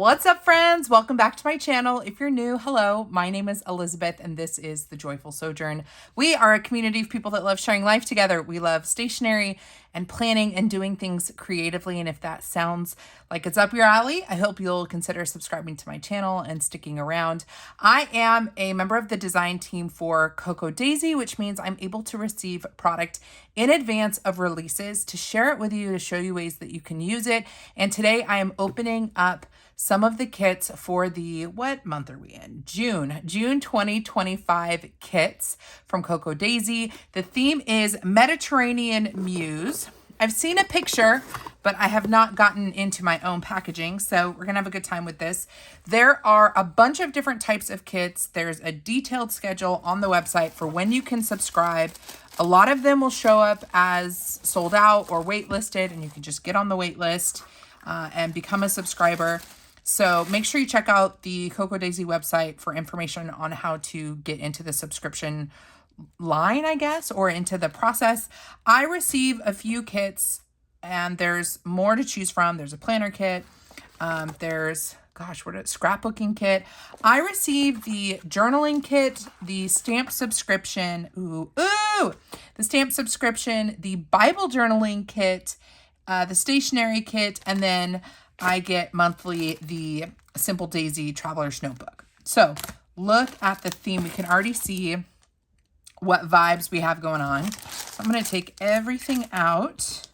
What's up, friends? Welcome back to my channel. If you're new, hello. My name is Elizabeth, and this is The Joyful Sojourn. We are a community of people that love sharing life together. We love stationery and planning and doing things creatively. And if that sounds like it's up your alley, I hope you'll consider subscribing to my channel and sticking around. I am a member of the design team for Cocoa Daisy, which means I'm able to receive product in advance of releases to share it with you, to show you ways that you can use it. And today I am opening up some of the kits for the, what month are we in? June 2025 kits from Cocoa Daisy. The theme is Mediterranean Muse. I've seen a picture, but I have not gotten into my own packaging, so we're gonna have a good time with this. There are a bunch of different types of kits. There's a detailed schedule on the website for when you can subscribe. A lot of them will show up as sold out or waitlisted, and you can just get on the wait list and become a subscriber. So make sure you check out the Cocoa Daisy website for information on how to get into the subscription line, I guess, or into the process. I receive a few kits and there's more to choose from. There's a planner kit. There's, scrapbooking kit. I received the journaling kit, the stamp subscription, the stamp subscription, the Bible journaling kit, the stationery kit, and then I get monthly the Simple Daisy Traveler's Notebook. So look at the theme. We can already see what vibes we have going on. So I'm going to take everything out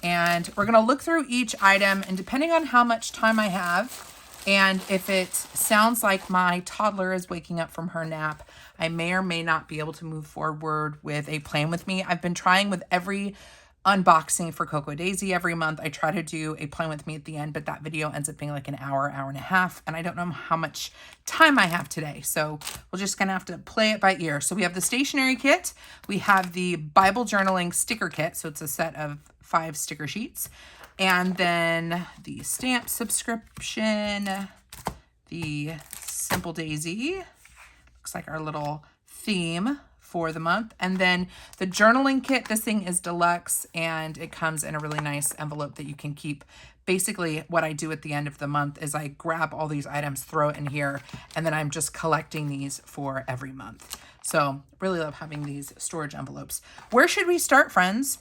and we're going to look through each item, and depending on how much time I have and if it sounds like my toddler is waking up from her nap, I may or may not be able to move forward with a plan with me. I've been trying with every unboxing for Cocoa Daisy every month. I try to do a plan with me at the end, but that video ends up being like an hour and a half, and I don't know how much time I have today. So we're just gonna have to play it by ear. So we have the stationery kit, we have the Bible journaling sticker kit. So it's a set of 5 sticker sheets, and then the stamp subscription, the Simple Daisy, looks like our little theme for the month, and then the journaling kit. This thing is deluxe and it comes in a really nice envelope that you can keep. Basically what I do at the end of the month is I grab all these items, throw it in here, and then I'm just collecting these for every month. So really love having these storage envelopes. Where should we start, friends?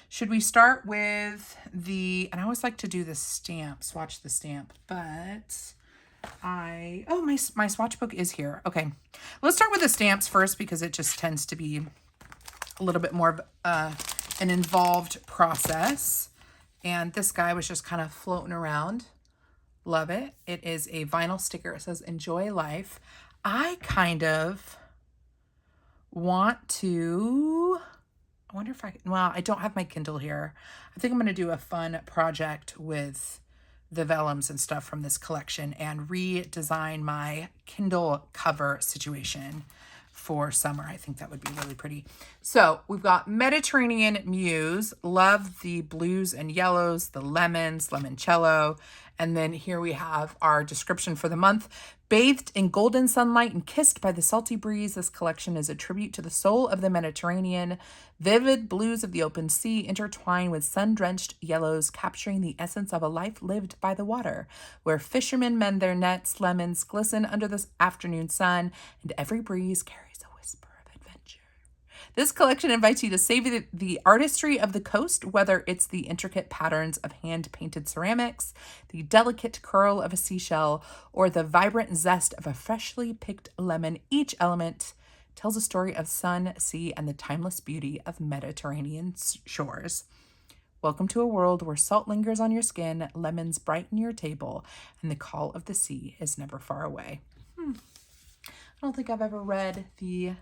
Should we start with the, and I always like to do the stamp, swatch the stamp, but my swatch book is here. Okay, let's start with the stamps first because it just tends to be a little bit more of an involved process. And this guy was just kind of floating around. Love it. It is a vinyl sticker. It says enjoy life. I kind of want to, I wonder if I can, well, I don't have my Kindle here. I think I'm going to do a fun project with the vellums and stuff from this collection and redesign my Kindle cover situation for summer. I think that would be really pretty. So we've got Mediterranean Muse. Love the blues and yellows, the lemons, limoncello. And then here we have our description for the month. Bathed in golden sunlight and kissed by the salty breeze, this collection is a tribute to the soul of the Mediterranean. Vivid blues of the open sea intertwine with sun-drenched yellows, capturing the essence of a life lived by the water, where fishermen mend their nets, lemons glisten under the afternoon sun, and every breeze carries a whisper of adventure. This collection invites you to savor the artistry of the coast, whether it's the intricate patterns of hand-painted ceramics, the delicate curl of a seashell, or the vibrant zest of a freshly picked lemon. Each element tells a story of sun, sea, and the timeless beauty of Mediterranean shores. Welcome to a world where salt lingers on your skin, lemons brighten your table, and the call of the sea is never far away. I don't think I've ever read the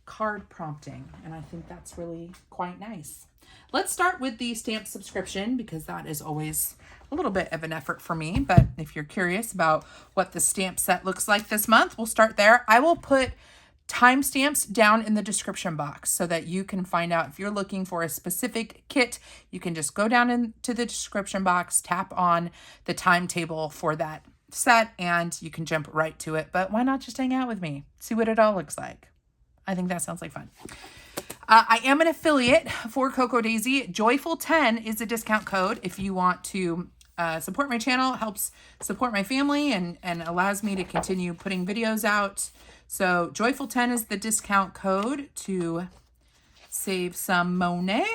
card prompting, and I think that's really quite nice. Let's start with the stamp subscription because that is always a little bit of an effort for me, but if you're curious about what the stamp set looks like this month, we'll start there. I will put timestamps down in the description box so that you can find out if you're looking for a specific kit. You can just go down into the description box, tap on the timetable for that set, and you can jump right to it. But why not just hang out with me, see what it all looks like? I think that sounds like fun. I am an affiliate for Cocoa Daisy. Joyful10 is a discount code if you want to support my channel, helps support my family, and allows me to continue putting videos out. So Joyful10 is the discount code to save some money.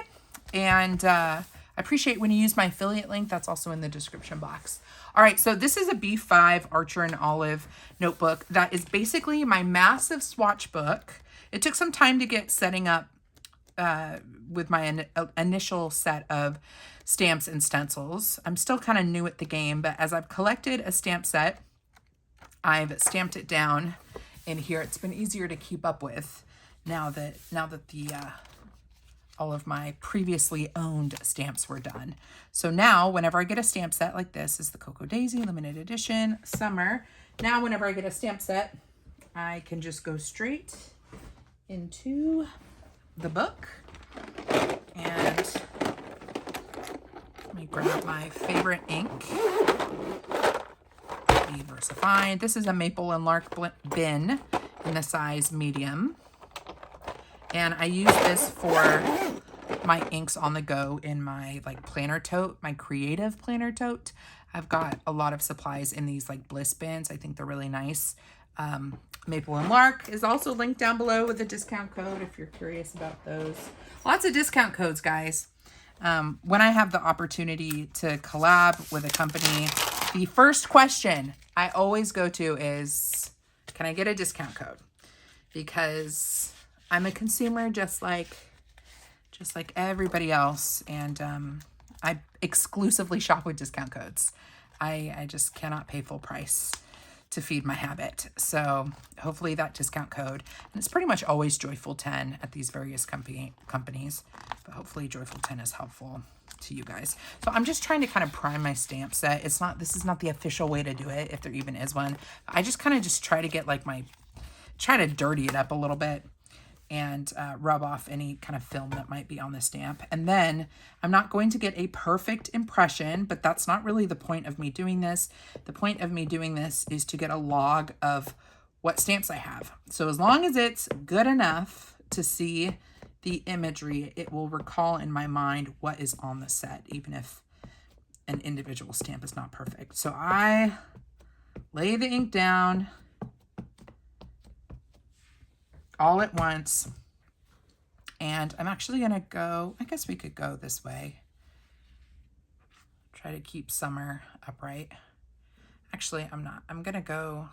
And I appreciate when you use my affiliate link. That's also in the description box. All right, so this is a B5 Archer and Olive notebook that is basically my massive swatch book. It took some time to get setting up with my initial set of stamps and stencils. I'm still kind of new at the game, but as I've collected a stamp set, I've stamped it down in here. It's been easier to keep up with now that the all of my previously owned stamps were done. So now whenever I get a stamp set like this, is the Cocoa Daisy limited edition summer. Now whenever I get a stamp set, I can just go straight into the book. And let me grab my favorite ink. Be Versified. This is a Maple and Lark bin in the size medium. And I use this for my inks on the go in my like planner tote, my creative planner tote. I've got a lot of supplies in these like bliss bins. I think they're really nice. Maple and Lark is also linked down below with a discount code if you're curious about those. Lots of discount codes, guys. When I have the opportunity to collab with a company, the first question I always go to is, can I get a discount code? Because I'm a consumer just like everybody else, and I exclusively shop with discount codes. I just cannot pay full price to feed my habit. So hopefully that discount code, and it's pretty much always Joyful10 at these various companies, but hopefully Joyful10 is helpful to you guys. So I'm just trying to kind of prime my stamp set. This is not the official way to do it, if there even is one. I just kind of just try to get like try to dirty it up a little bit and rub off any kind of film that might be on the stamp. And then I'm not going to get a perfect impression, but that's not really the point of me doing this. The point of me doing this is to get a log of what stamps I have. So as long as it's good enough to see the imagery, it will recall in my mind what is on the set, even if an individual stamp is not perfect. So I lay the ink down all at once, and I'm actually gonna go, I guess we could go this way, try to keep summer upright. Actually, I'm not. I'm gonna go,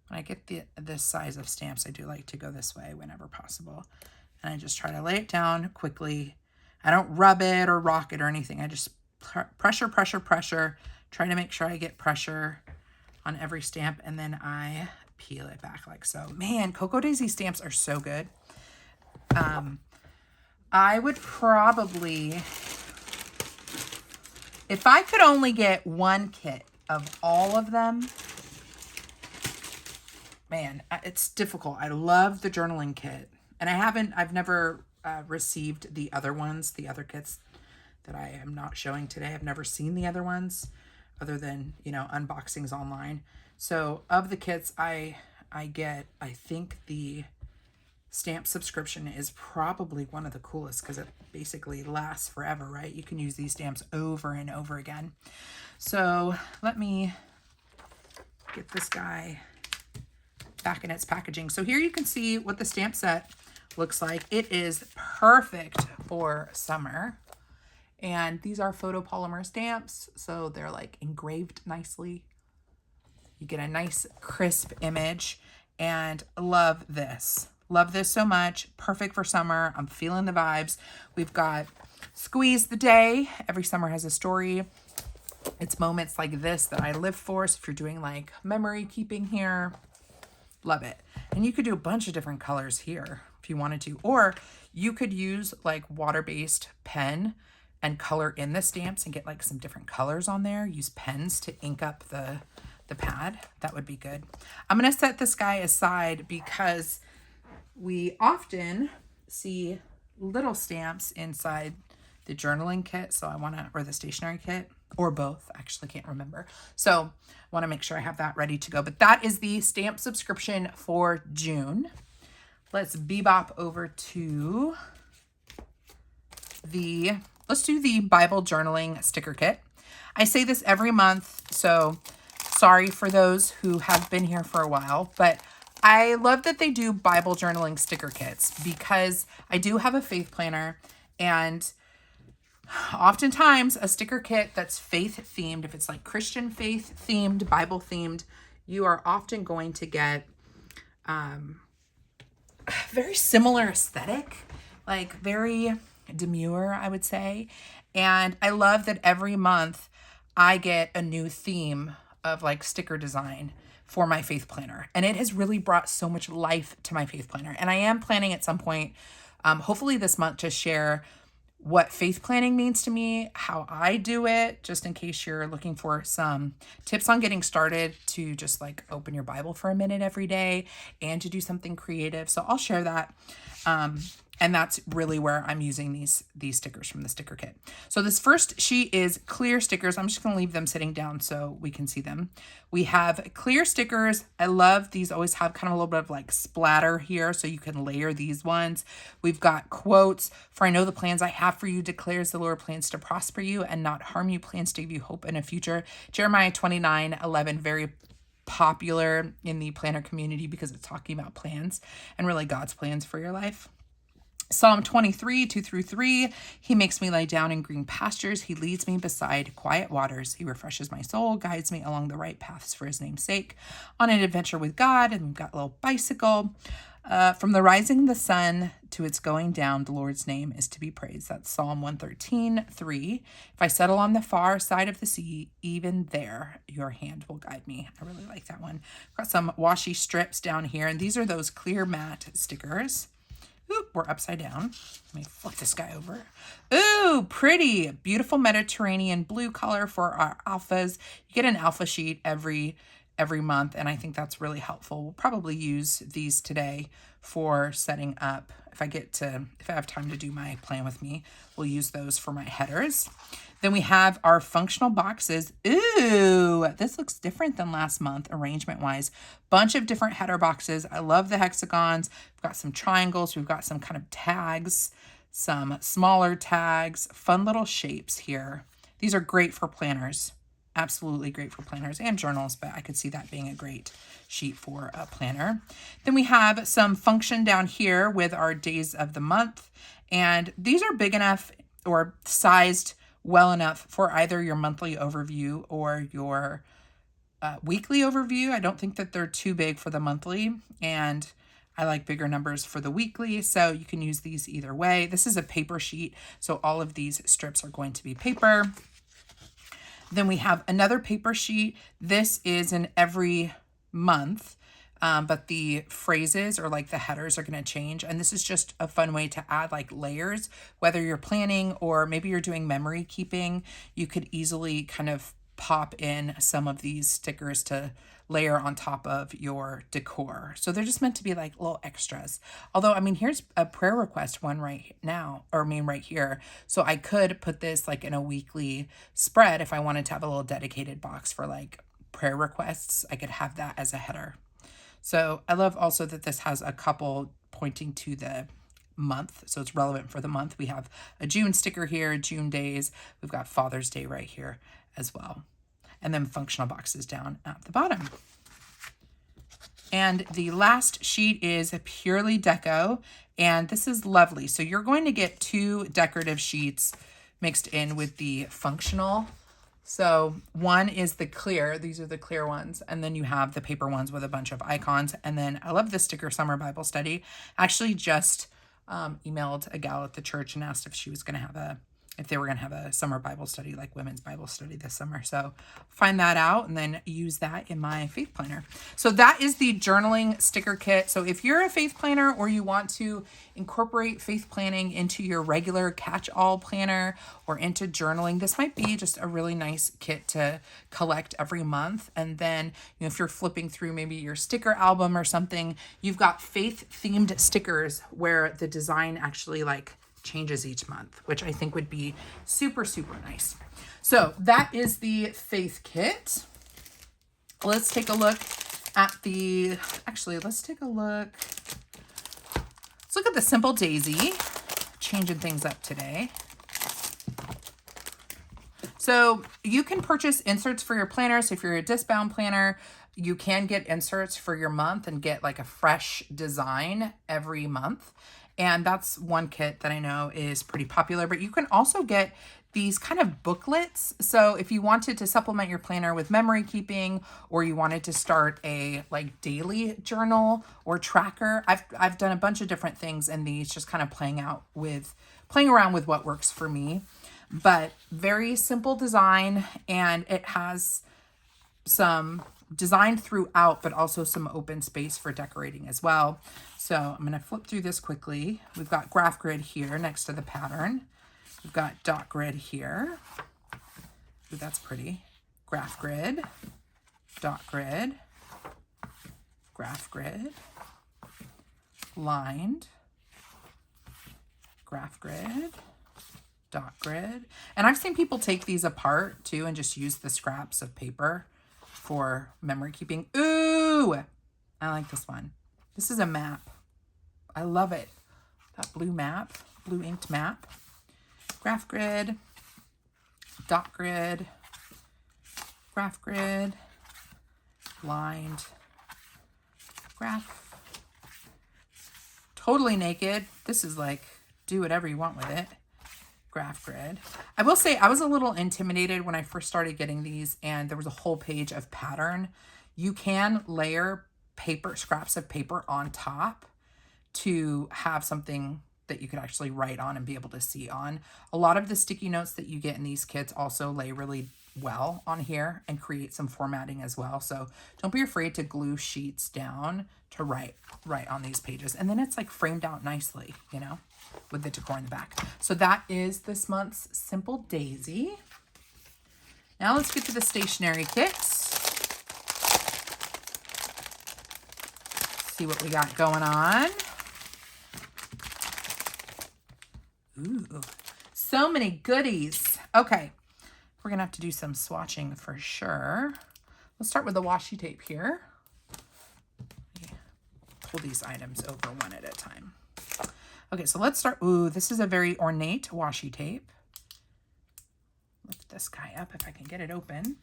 when I get this size of stamps, I do like to go this way whenever possible, and I just try to lay it down quickly. I don't rub it or rock it or anything. I just pressure, try to make sure I get pressure on every stamp, and then I peel it back like so. Man, Cocoa Daisy stamps are so good. I would probably, if I could only get one kit of all of them, man, it's difficult. I love the journaling kit, and I've never received the other ones, the other kits that I am not showing today. I've never seen the other ones other than, unboxings online. So of the kits I get, I think the stamp subscription is probably one of the coolest because it basically lasts forever, right? You can use these stamps over and over again. So let me get this guy back in its packaging. So here you can see what the stamp set looks like. It is perfect for summer. And these are photopolymer stamps, so they're like engraved nicely. You get a nice crisp image, and love this. Love this so much. Perfect for summer. I'm feeling the vibes. We've got Squeeze the Day. Every summer has a story. It's moments like this that I live for. So if you're doing like memory keeping here, love it. And you could do a bunch of different colors here if you wanted to, or you could use like water-based pen and color in the stamps and get like some different colors on there. Use pens to ink up the pad. That would be good. I'm going to set this guy aside because we often see little stamps inside the journaling kit. So I want to, or the stationery kit, or both. Actually can't remember. So I want to make sure I have that ready to go. But that is the stamp subscription for June. Let's bebop over to let's do the Bible journaling sticker kit. I say this every month, so sorry for those who have been here for a while, but I love that they do Bible journaling sticker kits because I do have a faith planner, and oftentimes a sticker kit that's faith themed, if it's like Christian faith themed, Bible themed, you are often going to get very similar aesthetic, like very demure, I would say. And I love that every month I get a new theme of like sticker design for my faith planner. And it has really brought so much life to my faith planner. And I am planning at some point, hopefully this month, to share what faith planning means to me, how I do it, just in case you're looking for some tips on getting started to just like open your Bible for a minute every day and to do something creative. So I'll share that. And that's really where I'm using these stickers from the sticker kit. So this first sheet is clear stickers. I'm just going to leave them sitting down so we can see them. We have clear stickers. I love these, always have kind of a little bit of like splatter here, so you can layer these ones. We've got quotes. For I know the plans I have for you, declares the Lord, plans to prosper you and not harm you, plans to give you hope in a future. Jeremiah 29:11, very popular in the planner community because it's talking about plans and really God's plans for your life. Psalm 23, 2-3, he makes me lie down in green pastures. He leads me beside quiet waters. He refreshes my soul, guides me along the right paths for his name's sake. On an adventure with God, and we've got a little bicycle. From the rising of the sun to its going down, the Lord's name is to be praised. That's Psalm 113:3. If I settle on the far side of the sea, even there your hand will guide me. I really like that one. Got some washi strips down here, and these are those clear matte stickers. Oop, we're upside down. Let me flip this guy over. Ooh, pretty. Beautiful Mediterranean blue color for our alphas. You get an alpha sheet every month, and I think that's really helpful. We'll probably use these today for setting up. If I have time to do my plan with me, we'll use those for my headers. Then we have our functional boxes. Ooh, this looks different than last month arrangement-wise. Bunch of different header boxes. I love the hexagons. We've got some triangles. We've got some kind of tags, some smaller tags, fun little shapes here. These are great for planners. Absolutely great for planners and journals, but I could see that being a great sheet for a planner. Then we have some function down here with our days of the month. And these are big enough or sized well enough for either your monthly overview or your weekly overview. I don't think that they're too big for the monthly, and I like bigger numbers for the weekly, so you can use these either way. This is a paper sheet, so all of these strips are going to be paper. Then we have another paper sheet. This is an every month, but the phrases or like the headers are going to change. And this is just a fun way to add like layers, whether you're planning or maybe you're doing memory keeping. You could easily kind of pop in some of these stickers to layer on top of your decor. So they're just meant to be like little extras. Although, I mean, here's a prayer request one right now, or I mean right here. So I could put this like in a weekly spread if I wanted to have a little dedicated box for like prayer requests. I could have that as a header. So I love also that this has a couple pointing to the month, so it's relevant for the month. We have a June sticker here, June days. We've got Father's Day right here as well. And then functional boxes down at the bottom. And the last sheet is purely deco, and this is lovely. So you're going to get two decorative sheets mixed in with the functional. So one is the clear, these are the clear ones, and then you have the paper ones with a bunch of icons. And then I love this sticker, Summer Bible Study. Actually just emailed a gal at the church and asked if she was going to if they were going to have a summer Bible study, like women's Bible study this summer. So find that out and then use that in my faith planner. So that is the journaling sticker kit. So if you're a faith planner or you want to incorporate faith planning into your regular catch-all planner or into journaling, this might be just a really nice kit to collect every month. And then, if you're flipping through maybe your sticker album or something, you've got faith-themed stickers where the design actually like changes each month, which I think would be super, super nice. So that is the faith kit. Let's take a look at let's look at the Simple Daisy, changing things up today. So you can purchase inserts for your planner. So if you're a disc-bound planner, you can get inserts for your month and get like a fresh design every month. And that's one kit that I know is pretty popular, but you can also get these kind of booklets. So if you wanted to supplement your planner with memory keeping, or you wanted to start a like daily journal or tracker, I've done a bunch of different things in these, just kind of playing around with what works for me. But very simple design, and it has some design throughout, but also some open space for decorating as well. So I'm going to flip through this quickly. We've got graph grid here next to the pattern. We've got dot grid here. Ooh, that's pretty. Graph grid, dot grid, graph grid, lined, graph grid, dot grid. And I've seen people take these apart too and just use the scraps of paper for memory keeping. Ooh, I like this one. This is a map. I love it. That blue map, blue inked map. Graph grid, dot grid, graph grid, lined, graph. Totally naked. This is like, do whatever you want with it. Graph grid. I will say I was a little intimidated when I first started getting these, and there was a whole page of pattern. You can layer paper, scraps of paper on top to have something that you could actually write on and be able to see on. A lot of the sticky notes that you get in these kits also lay really well on here and create some formatting as well. So don't be afraid to glue sheets down to write on these pages. And then it's like framed out nicely, you know, with the decor in the back. So that is this month's Simple Daisy. Now let's get to the stationery kits. See what we got going on. Ooh, so many goodies. Okay, we're gonna have to do some swatching for sure. Let's start with the washi tape here. Pull these items over one at a time. Okay, so let's start. Ooh, this is a very ornate washi tape. Lift this guy up if I can get it open.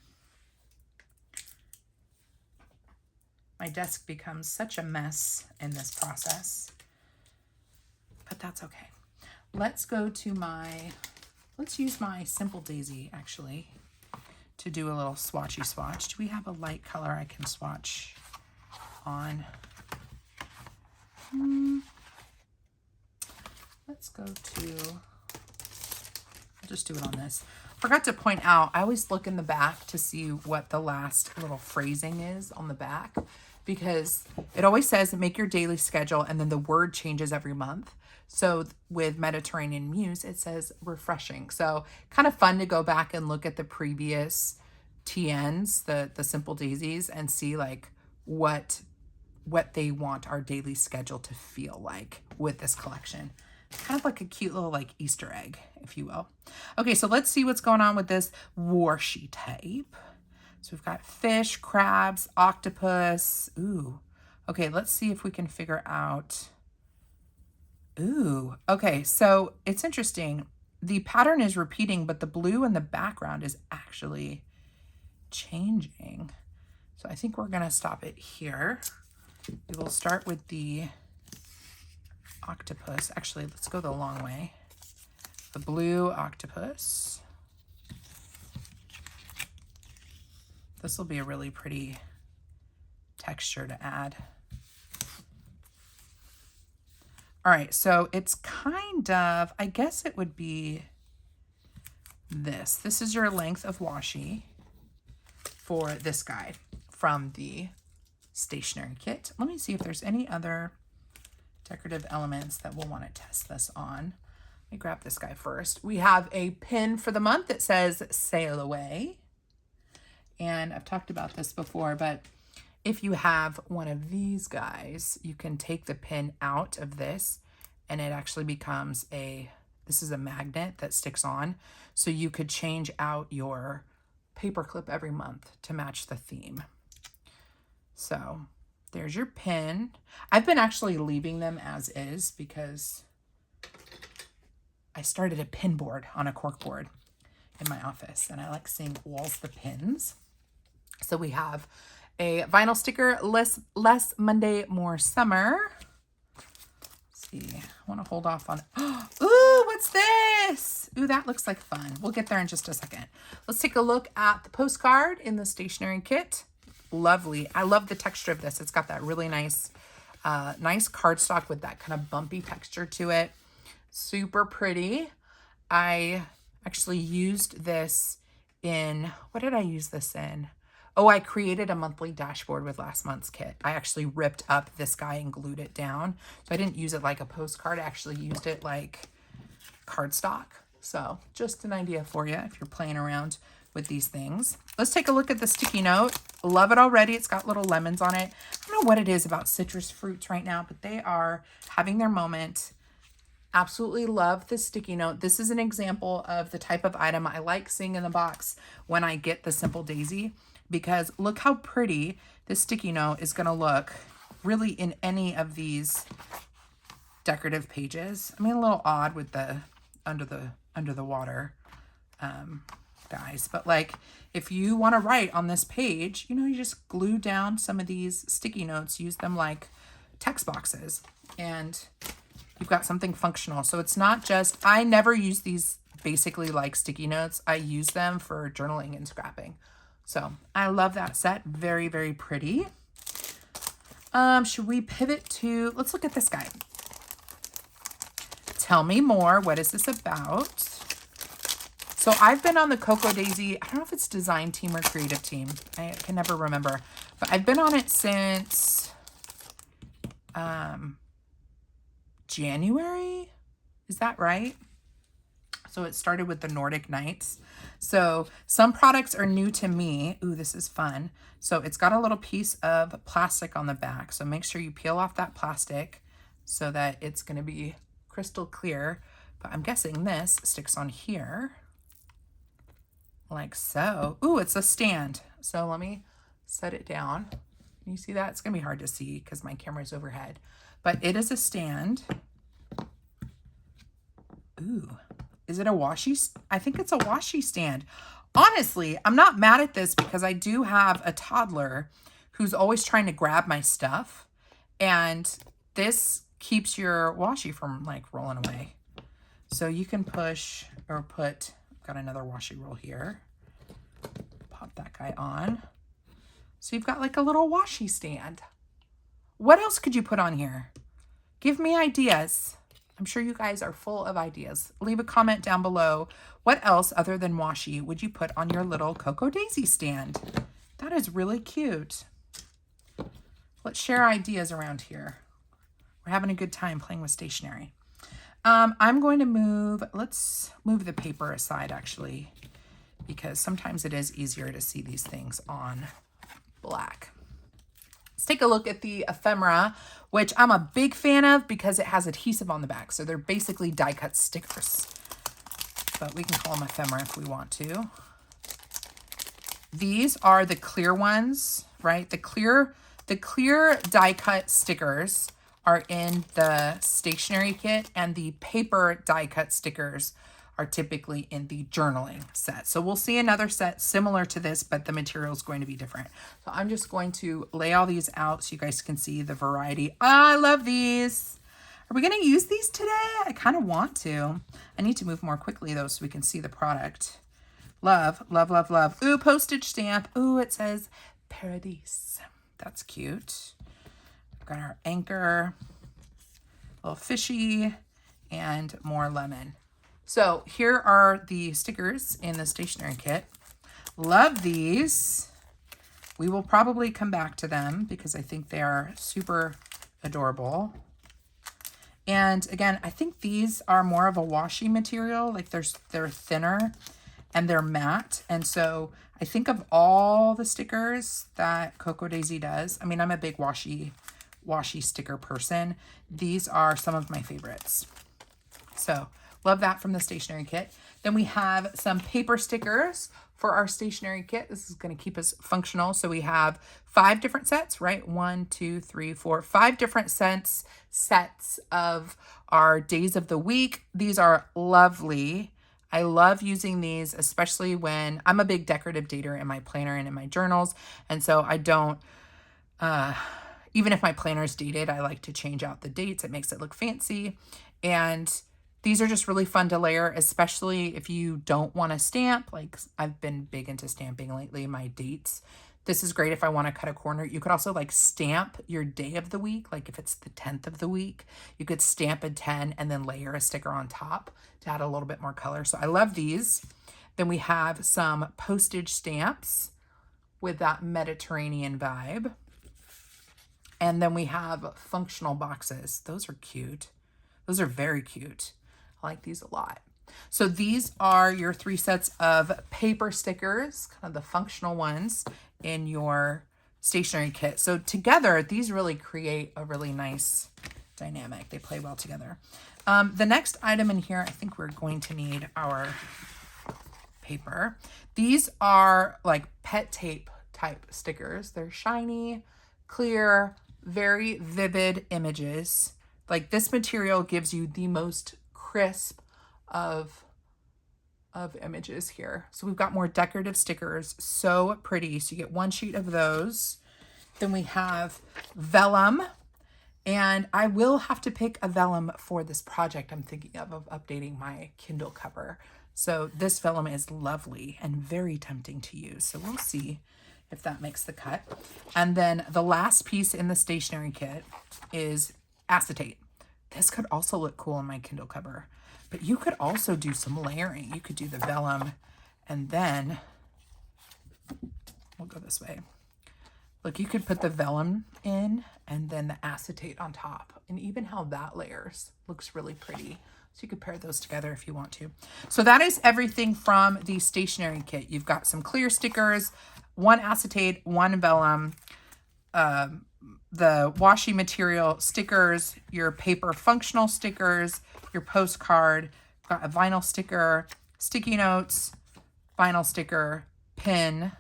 My desk becomes such a mess in this process, but that's okay. Let's go to let's use my Simple Daisy actually to do a little swatchy swatch. Do we have a light color I can swatch on? Let's go to, I'll just do it on this. Forgot to point out, I always look in the back to see what the last little phrasing is on the back, because it always says make your daily schedule, and then the word changes every month. So with Mediterranean Muse, it says refreshing. So kind of fun to go back and look at the previous TNs, the Simple Daisies, and see like what they want our daily schedule to feel like with this collection. Kind of like a cute little like Easter egg, if you will. Okay, so let's see what's going on with this washi tape. So we've got fish, crabs, octopus. Ooh. Okay, let's see if we can figure out. Ooh, okay, so it's interesting. The pattern is repeating, but the blue in the background is actually changing. So I think we're gonna stop it here. We will start with the octopus. Actually, let's go the long way. The blue octopus. This will be a really pretty texture to add. All right, so it's kind of, I guess it would be this. This is your length of washi for this guy from the Stationery Kit. Let me see if there's any other decorative elements that we'll want to test this on. Let me grab this guy first. We have a pin for the month that says Sail Away. And I've talked about this before, but if you have one of these guys, you can take the pin out of this and it actually becomes this is a magnet that sticks on. So you could change out your paper clip every month to match the theme. So there's your pin. I've been actually leaving them as is because I started a pin board on a cork board. in my office, and I like seeing walls the pins. So we have a vinyl sticker, less Monday, more summer. Let's see, I want to hold off on, ooh, what's this? Ooh, that looks like fun. We'll get there in just a second. Let's take a look at the postcard in the stationery kit. Lovely. I love the texture of this. It's got that really nice, nice cardstock with that kind of bumpy texture to it. Super pretty. I actually used this in, what did I use this in? Oh, I created a monthly dashboard with last month's kit. I actually ripped up this guy and glued it down. So I didn't use it like a postcard. I actually used it like cardstock. So just an idea for you if you're playing around with these things. Let's take a look at the sticky note. Love it already. It's got little lemons on it. I don't know what it is about citrus fruits right now, but they are having their moment. Absolutely love the sticky note. This is an example of the type of item I like seeing in the box when I get the Simple Daisy, because look how pretty this sticky note is going to look really in any of these decorative pages. I mean, a little odd with the under the water guys, but like if you want to write on this page, you know, you just glue down some of these sticky notes, use them like text boxes, and you've got something functional. So it's not just, I never use these basically like sticky notes. I use them for journaling and scrapping. So I love that set. Very, very pretty. Should we pivot to, let's look at this guy. Tell me more. What is this about? So I've been on the Cocoa Daisy, I don't know if it's design team or creative team. I can never remember, but I've been on it since January. Is that right? So it started with the Nordic Nights. So some products are new to me. Ooh, this is fun. So it's got a little piece of plastic on the back. So make sure you peel off that plastic so that it's going to be crystal clear. But I'm guessing this sticks on here like so. Ooh, it's a stand. So let me set it down. Can you see that? It's going to be hard to see because my camera's overhead. But it is a stand. Ooh. Is it a washi? I think it's a washi stand. Honestly, I'm not mad at this because I do have a toddler who's always trying to grab my stuff. And this keeps your washi from like rolling away. So you can push or put, got another washi roll here. Pop that guy on. So you've got like a little washi stand. What else could you put on here? Give me ideas. I'm sure you guys are full of ideas. Leave a comment down below. What else other than washi would you put on your little Cocoa Daisy stand? That is really cute. Let's share ideas around here. We're having a good time playing with stationery. I'm going to move, let's move the paper aside actually, because sometimes it is easier to see these things on black. Let's take a look at the ephemera, which I'm a big fan of because it has adhesive on the back. So they're basically die cut stickers, but we can call them ephemera if we want to. These are the clear ones, right? The clear die cut stickers are in the stationery kit, and the paper die cut stickers are typically in the journaling set. So we'll see another set similar to this, but the material is going to be different. So I'm just going to lay all these out so you guys can see the variety. I love these. Are we going to use these today? I kind of want to. I need to move more quickly though so we can see the product. Love, love, love, love. Ooh, postage stamp. Ooh, it says Paradise. That's cute. We've got our anchor, a little fishy, and more lemon. So here are the stickers in the stationery kit. Love these. We will probably come back to them because I think they are super adorable. And again, I think these are more of a washi material. Like they're thinner and they're matte. And so I think of all the stickers that Cocoa Daisy does, I mean, I'm a big washi sticker person. These are some of my favorites. So love that from the stationery kit. Then we have some paper stickers for our stationery kit. This is going to keep us functional. So we have 5 different sets, right? 1, 2, 3, 4, 5 different sets of our days of the week. These are lovely. I love using these, especially when I'm a big decorative dater in my planner and in my journals. And so I don't, even if my planner is dated, I like to change out the dates. It makes it look fancy. And these are just really fun to layer, especially if you don't want to stamp. Like I've been big into stamping lately, my dates. This is great if I want to cut a corner. You could also like stamp your day of the week. Like if it's the 10th of the week, you could stamp a 10 and then layer a sticker on top to add a little bit more color. So I love these. Then we have some postage stamps with that Mediterranean vibe. And then we have functional boxes. Those are cute. Those are very cute. I like these a lot. So these are your 3 sets of paper stickers, kind of the functional ones in your stationery kit. So together, these really create a really nice dynamic. They play well together. The next item in here, I think we're going to need our paper. These are like pet tape type stickers. They're shiny, clear, very vivid images. Like this material gives you the most crisp of images here. So we've got more decorative stickers, so pretty. So you get 1 sheet of those. Then we have vellum, and I will have to pick a vellum for this project I'm thinking of updating my Kindle cover. So this vellum is lovely and very tempting to use. So we'll see if that makes the cut. And then the last piece in the stationery kit is acetate. This could also look cool in my Kindle cover, but you could also do some layering. You could do the vellum and then we'll go this way. Look, you could put the vellum in and then the acetate on top, and even how that layers looks really pretty. So you could pair those together if you want to. So that is everything from the stationery kit. You've got some clear stickers, 1 acetate, 1 vellum, the washi material stickers, your paper functional stickers, your postcard, got a vinyl sticker, sticky notes, vinyl sticker, pin,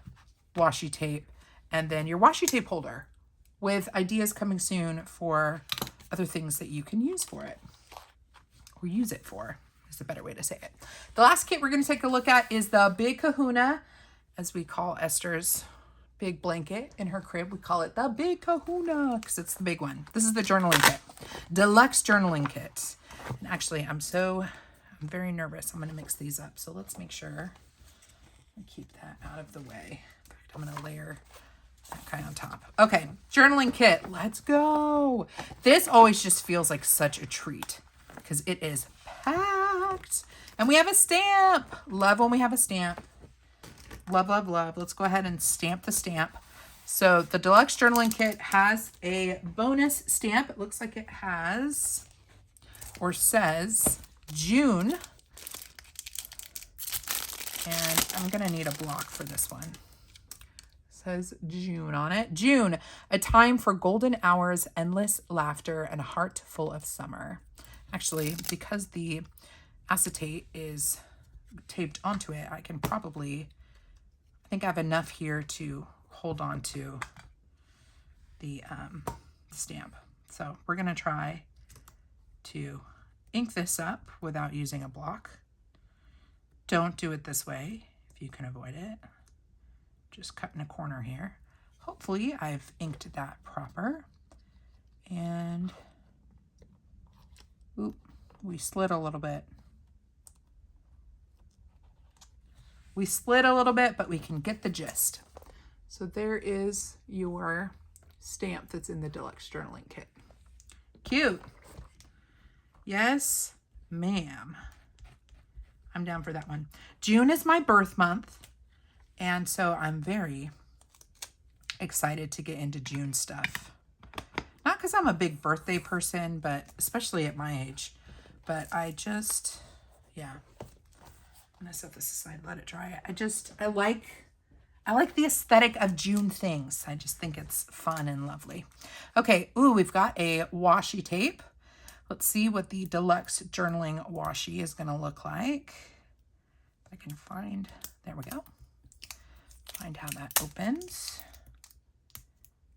washi tape, and then your washi tape holder with ideas coming soon for other things that you can use for it, or use it for is a better way to say it. The last kit we're going to take a look at is the Big Kahuna, as we call Esther's big blanket in her crib. We call it the Big Kahuna because it's the big one. This is the journaling kit, Deluxe Journaling Kit. And actually, I'm very nervous. I'm going to mix these up. So let's make sure I keep that out of the way. In fact, I'm going to layer that kind on top. Okay, journaling kit. Let's go. This always just feels like such a treat because it is packed. And we have a stamp. Love when we have a stamp. Love, love, love. Let's go ahead and stamp the stamp. So the Deluxe Journaling Kit has a bonus stamp. It looks like it has, or says, June. And I'm going to need a block for this one. It says June on it. June, a time for golden hours, endless laughter, and a heart full of summer. Actually, because the acetate is taped onto it, I can probably... I think I have enough here to hold on to the stamp. So we're going to try to ink this up without using a block. Don't do it this way if you can avoid it. Just cut in a corner here. Hopefully I've inked that proper. And oop, we slid a little bit. We slid a little bit, but we can get the gist. So there is your stamp that's in the Deluxe Journaling Kit. Cute. Yes, ma'am. I'm down for that one. June is my birth month, and so I'm very excited to get into June stuff. Not because I'm a big birthday person, but especially at my age. But I just, yeah. I'm gonna set this aside, let it dry. I like the aesthetic of June things. I just think it's fun and lovely. Okay, ooh, we've got a washi tape. Let's see what the Deluxe Journaling washi is gonna look like. If I can find, there we go. Find how that opens.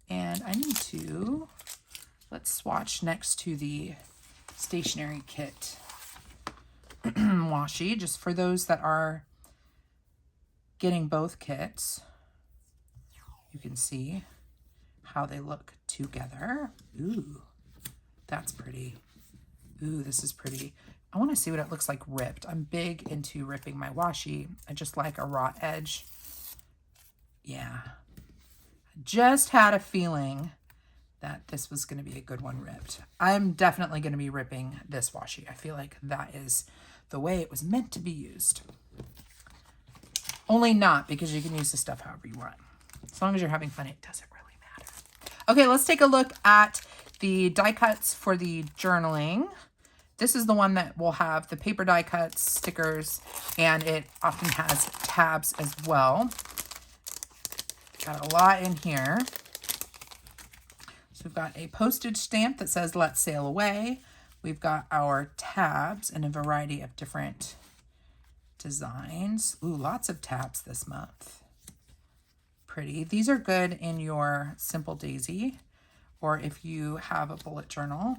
And I need to, let's swatch next to the stationery kit washi, just for those that are getting both kits. You can see how they look together. Ooh, that's pretty. Ooh, this is pretty. I want to see what it looks like ripped. I'm big into ripping my washi. I just like a raw edge. Yeah. I just had a feeling that this was going to be a good one ripped. I'm definitely going to be ripping this washi. I feel like that is the way it was meant to be used. Only not, because you can use the stuff however you want. As long as you're having fun, it doesn't really matter. Okay, let's take a look at the die cuts for the journaling. This is the one that will have the paper die cuts, stickers, and it often has tabs as well. Got a lot in here. So we've got a postage stamp that says "Let's Sail Away." We've got our tabs in a variety of different designs. Ooh, lots of tabs this month. Pretty. These are good in your Simple Daisy, or if you have a bullet journal.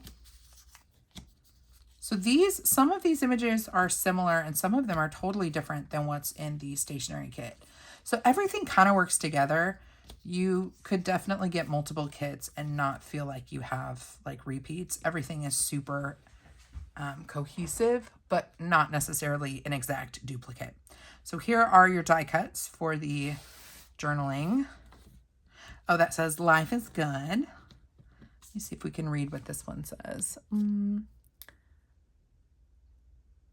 So some of these images are similar and some of them are totally different than what's in the stationery kit. So everything kind of works together. You could definitely get multiple kits and not feel like you have like repeats. Everything is super cohesive, but not necessarily an exact duplicate. So here are your die cuts for the journaling. Oh, that says "Life is Good." Let me see if we can read what this one says.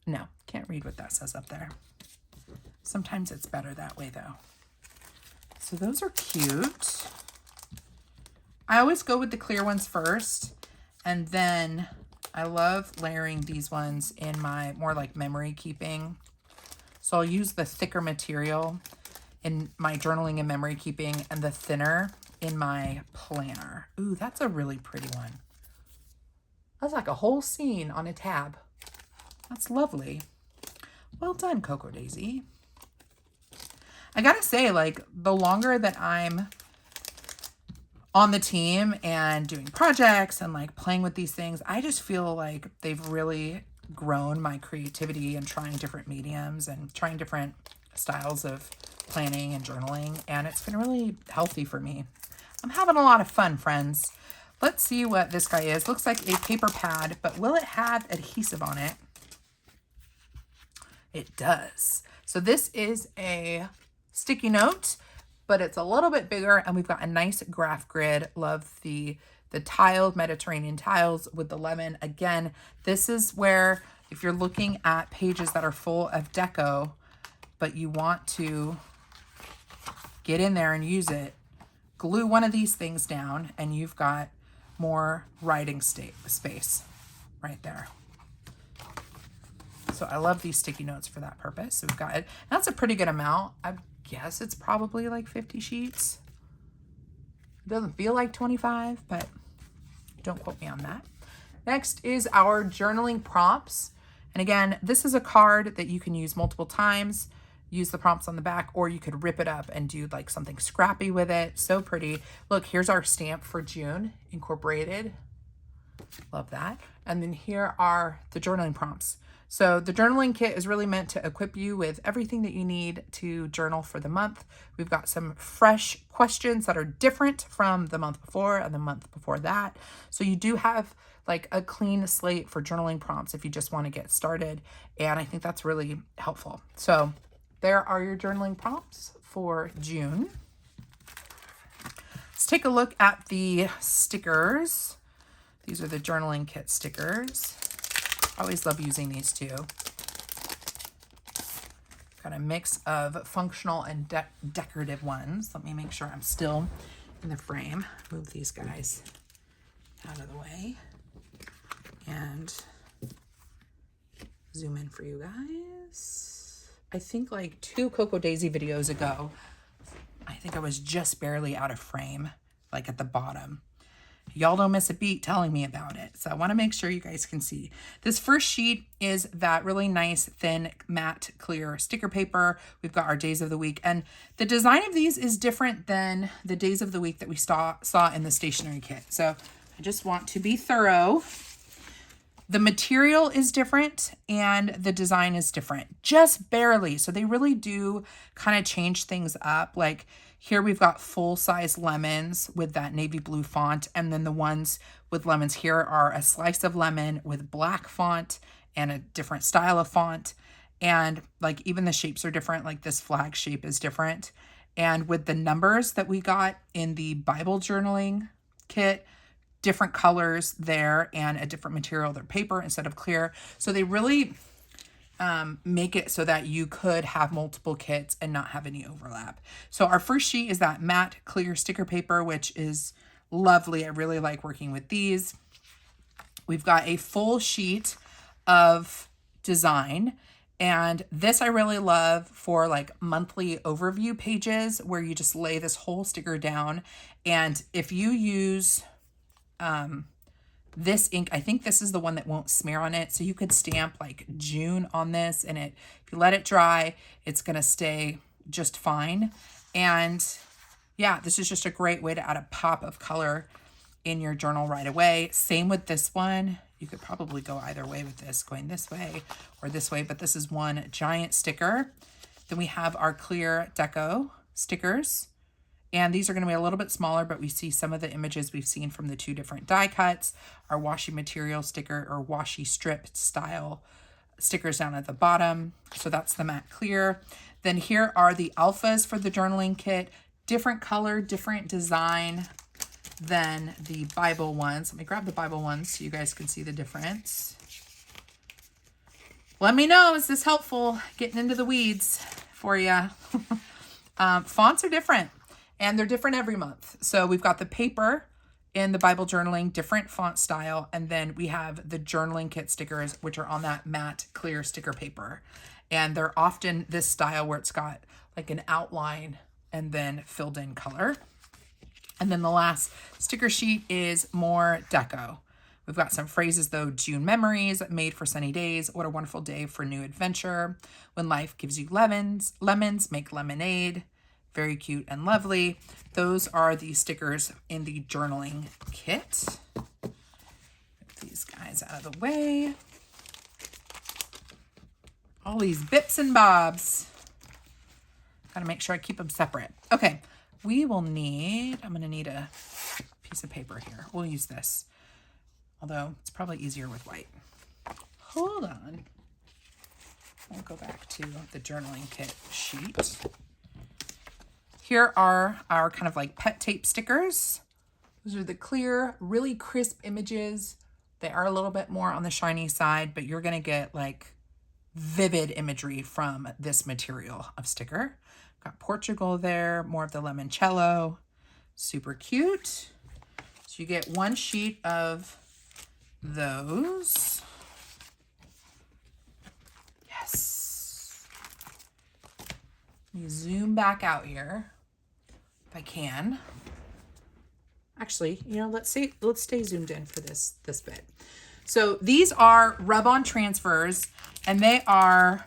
No, can't read what that says up there. Sometimes it's better that way though. So those are cute. I always go with the clear ones first, and then I love layering these ones in my more like memory keeping. So I'll use the thicker material in my journaling and memory keeping and the thinner in my planner. Ooh, that's a really pretty one. That's like a whole scene on a tab. That's lovely. Well done, Coco Daisy. I gotta say, like, the longer that I'm on the team and doing projects and like playing with these things, I just feel like they've really grown my creativity and trying different mediums and trying different styles of planning and journaling. And it's been really healthy for me. I'm having a lot of fun, friends. Let's see what this guy is. Looks like a paper pad, but will it have adhesive on it? It does. So this is a sticky note, but it's a little bit bigger, and we've got a nice graph grid. Love the tiled Mediterranean tiles with the lemon. Again, this is where if you're looking at pages that are full of deco, but you want to get in there and use it, glue one of these things down and you've got more writing space right there. So I love these sticky notes for that purpose. So we've got it. That's a pretty good amount. I guess it's probably like 50 sheets. It doesn't feel like 25, but don't quote me on that. Next is our journaling prompts. And again, this is a card that you can use multiple times, use the prompts on the back, or you could rip it up and do like something scrappy with it. So pretty. Look, here's our stamp for June incorporated. Love that. And then here are the journaling prompts. So the journaling kit is really meant to equip you with everything that you need to journal for the month. We've got some fresh questions that are different from the month before and the month before that. So you do have like a clean slate for journaling prompts if you just want to get started. And I think that's really helpful. So there are your journaling prompts for June. Let's take a look at the stickers. These are the journaling kit stickers. I always love using these too. Got a mix of functional and decorative ones. Let me make sure I'm still in the frame. Move these guys out of the way and zoom in for you guys. I think like 2 Coco Daisy videos ago, I think I was just barely out of frame, like at the bottom. Y'all don't miss a beat telling me about it. So I want to make sure you guys can see. This first sheet is that really nice, thin, matte, clear sticker paper. We've got our days of the week. And the design of these is different than the days of the week that we saw in the stationery kit. So I just want to be thorough The material is different and the design is different, just barely. So they really do kind of change things up. Like here we've got full-size lemons with that navy blue font, and then the ones with lemons here are a slice of lemon with black font and a different style of font. And like even the shapes are different, like this flag shape is different. And with the numbers that we got in the Bible journaling kit, different colors there and a different material, their paper instead of clear. So they really make it so that you could have multiple kits and not have any overlap. So our first sheet is that matte clear sticker paper, which is lovely. I really like working with these. We've got a full sheet of design. And this I really love for like monthly overview pages where you just lay this whole sticker down. And if you use this ink, I think this is the one that won't smear on it. So you could stamp like June on this, and if you let it dry, it's going to stay just fine. And yeah, this is just a great way to add a pop of color in your journal right away. Same with this one. You could probably go either way with this, going this way or this way, but this is one giant sticker. Then we have our clear deco stickers. And these are going to be a little bit smaller, but we see some of the images we've seen from the two different die cuts. Our washi material sticker or washi strip style stickers down at the bottom. So that's the matte clear. Then here are the alphas for the journaling kit. Different color, different design than the Bible ones. Let me grab the Bible ones so you guys can see the difference. Let me know, is this helpful? Getting into the weeds for you. Fonts are different. And they're different every month. So we've got the paper in the Bible journaling, different font style. And then we have the journaling kit stickers, which are on that matte clear sticker paper. And they're often this style where it's got like an outline and then filled in color. And then the last sticker sheet is more deco. We've got some phrases though. June memories, made for sunny days. What a wonderful day for new adventure. When life gives you lemons, make lemonade. Very cute and lovely. Those are the stickers in the journaling kit. Get these guys out of the way. All these bips and bobs. Gotta make sure I keep them separate. Okay, we will need, I'm gonna need a piece of paper here. We'll use this, although it's probably easier with white. Hold on. I'll go back to the journaling kit sheet. Here are our kind of like pet tape stickers. Those are the clear, really crisp images. They are a little bit more on the shiny side, but you're gonna get like vivid imagery from this material of sticker. Got Portugal there, more of the limoncello. Super cute. So you get one sheet of those. Yes. Let me zoom back out here. I can. Actually, you know, let's stay zoomed in for this bit. So these are rub-on transfers, and they are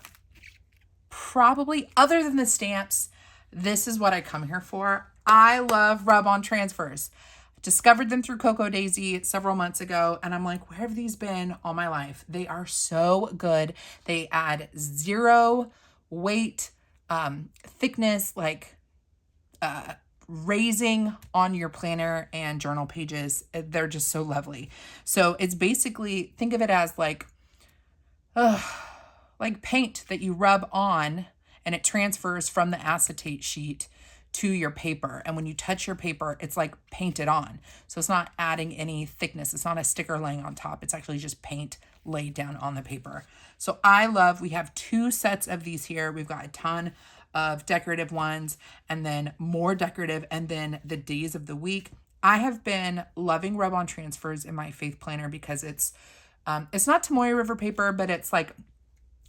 probably, other than the stamps, this is what I come here for. I love rub-on transfers. I discovered them through Cocoa Daisy several months ago, and I'm like, where have these been all my life? They are so good. They add zero weight, thickness, like raising on your planner and journal pages. They're just so lovely. So it's basically, think of it as like paint that you rub on, and it transfers from the acetate sheet to your paper. And when you touch your paper, it's like painted on. So it's not adding any thickness. It's not a sticker laying on top. It's actually just paint laid down on the paper. So we have 2 sets of these here. We've got a ton of decorative ones, and then more decorative, and then the days of the week. I have been loving rub-on transfers in my faith planner because it's not Tomoe River paper, but it's like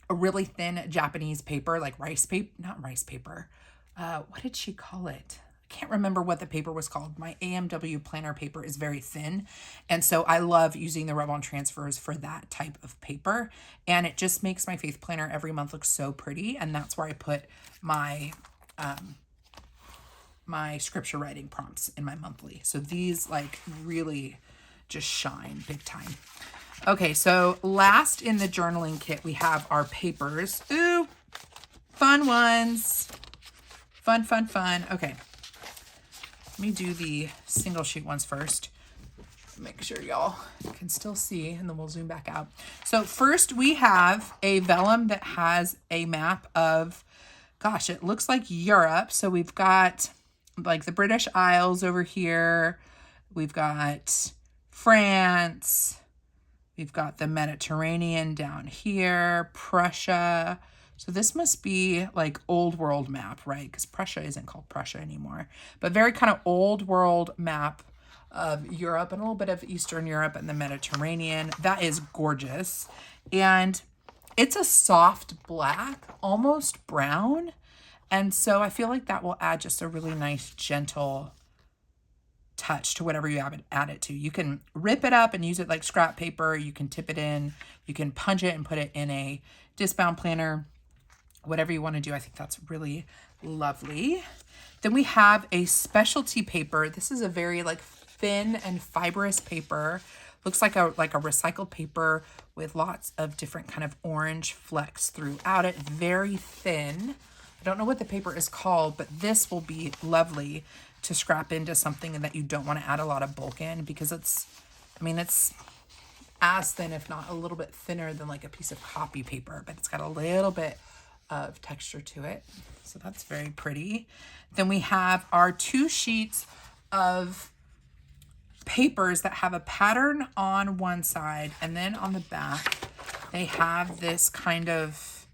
a really thin Japanese paper, like not rice paper. What did she call it? I can't remember what the paper was called. My AMW planner paper is very thin. And so I love using the rub-on transfers for that type of paper. And it just makes my faith planner every month look so pretty. And that's where I put my my scripture writing prompts in my monthly. So these like really just shine big time. Okay, so last in the journaling kit, we have our papers. Ooh, fun ones. Fun, fun, fun. Okay, let me do the single sheet ones first. Make sure y'all can still see, and then we'll zoom back out. So first we have a vellum that has a map of, gosh, it looks like Europe. So we've got like the British Isles over here. We've got France. We've got the Mediterranean down here, Prussia. So this must be like old world map, right? Because Prussia isn't called Prussia anymore, but very kind of old world map of Europe and a little bit of Eastern Europe and the Mediterranean. That is gorgeous. And it's a soft black, almost brown. And so I feel like that will add just a really nice, gentle touch to whatever you have it, add it to. You can rip it up and use it like scrap paper. You can tip it in. You can punch it and put it in a discbound planner. Whatever you want to do. I think that's really lovely. Then we have a specialty paper. This is a very like thin and fibrous paper. Looks like a recycled paper with lots of different kind of orange flecks throughout it. Very thin. I don't know what the paper is called, but this will be lovely to scrap into something that you don't want to add a lot of bulk in, because it's as thin, if not a little bit thinner than like a piece of copy paper, but it's got a little bit of texture to it. So that's very pretty. Then we have our 2 sheets of papers that have a pattern on one side, and then on the back they have this kind of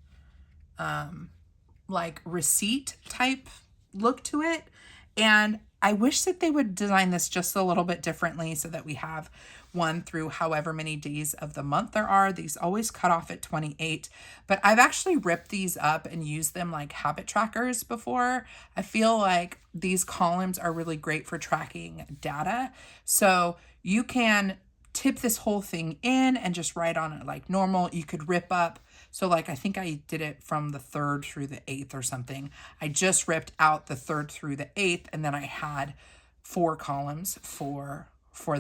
like receipt type look to it. And I wish that they would design this just a little bit differently so that we have one through however many days of the month there are. These always cut off at 28, but I've actually ripped these up and used them like habit trackers before. I feel like these columns are really great for tracking data. So you can tip this whole thing in and just write on it like normal. You could rip up. So like, I think I did it from the 3rd through the 8th or something. I just ripped out the 3rd through the 8th, and then I had 4 columns for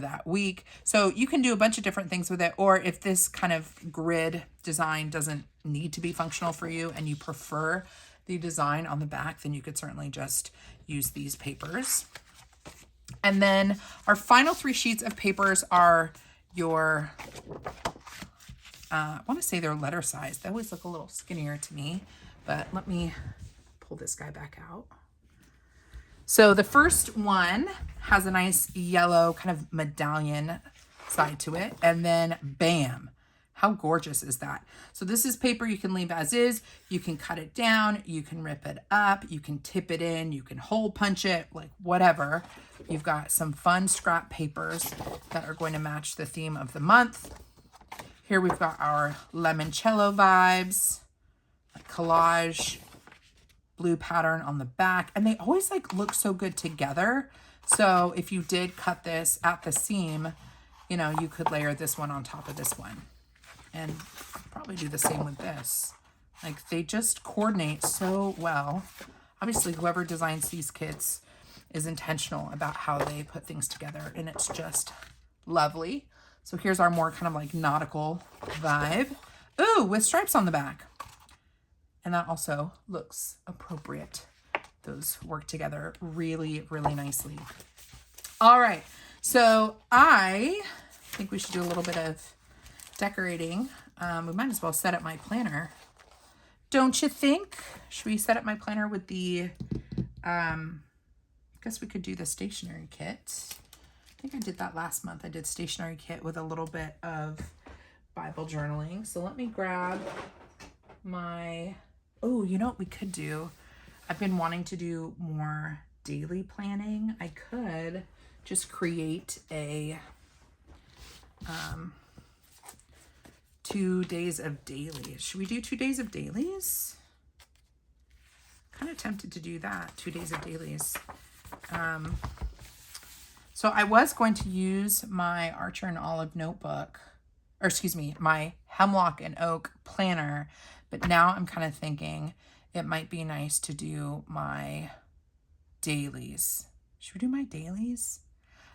that week. So you can do a bunch of different things with it. Or if this kind of grid design doesn't need to be functional for you and you prefer the design on the back, then you could certainly just use these papers. And then our final 3 sheets of papers are your, I want to say they're letter size. They always look a little skinnier to me, but let me pull this guy back out. So the first one has a nice yellow kind of medallion side to it. And then bam, how gorgeous is that? So this is paper you can leave as is. You can cut it down. You can rip it up. You can tip it in. You can hole punch it, like whatever. You've got some fun scrap papers that are going to match the theme of the month. Here we've got our limoncello vibes, like collage, blue pattern on the back, and they always like look so good together. So if you did cut this at the seam, you know, you could layer this one on top of this one, and probably do the same with this. Like they just coordinate so well. Obviously, whoever designs these kits is intentional about how they put things together, and it's just lovely. So here's our more kind of like nautical vibe. Ooh, with stripes on the back. And that also looks appropriate. Those work together really, really nicely. All right, so I think we should do a little bit of decorating. We might as well set up my planner. Don't you think? Should we set up my planner with the, I guess we could do the stationery kit. I think I did that last month. I did stationery kit with a little bit of Bible journaling. So let me grab my, oh, you know what we could do? I've been wanting to do more daily planning. I could just create a 2 days of dailies. Should we do 2 days of dailies? Kind of tempted to do that, 2 days of dailies. So I was going to use my Archer and Olive notebook, or excuse me, my Hemlock and Oak planner, but now I'm kind of thinking it might be nice to do my dailies. Should we do my dailies?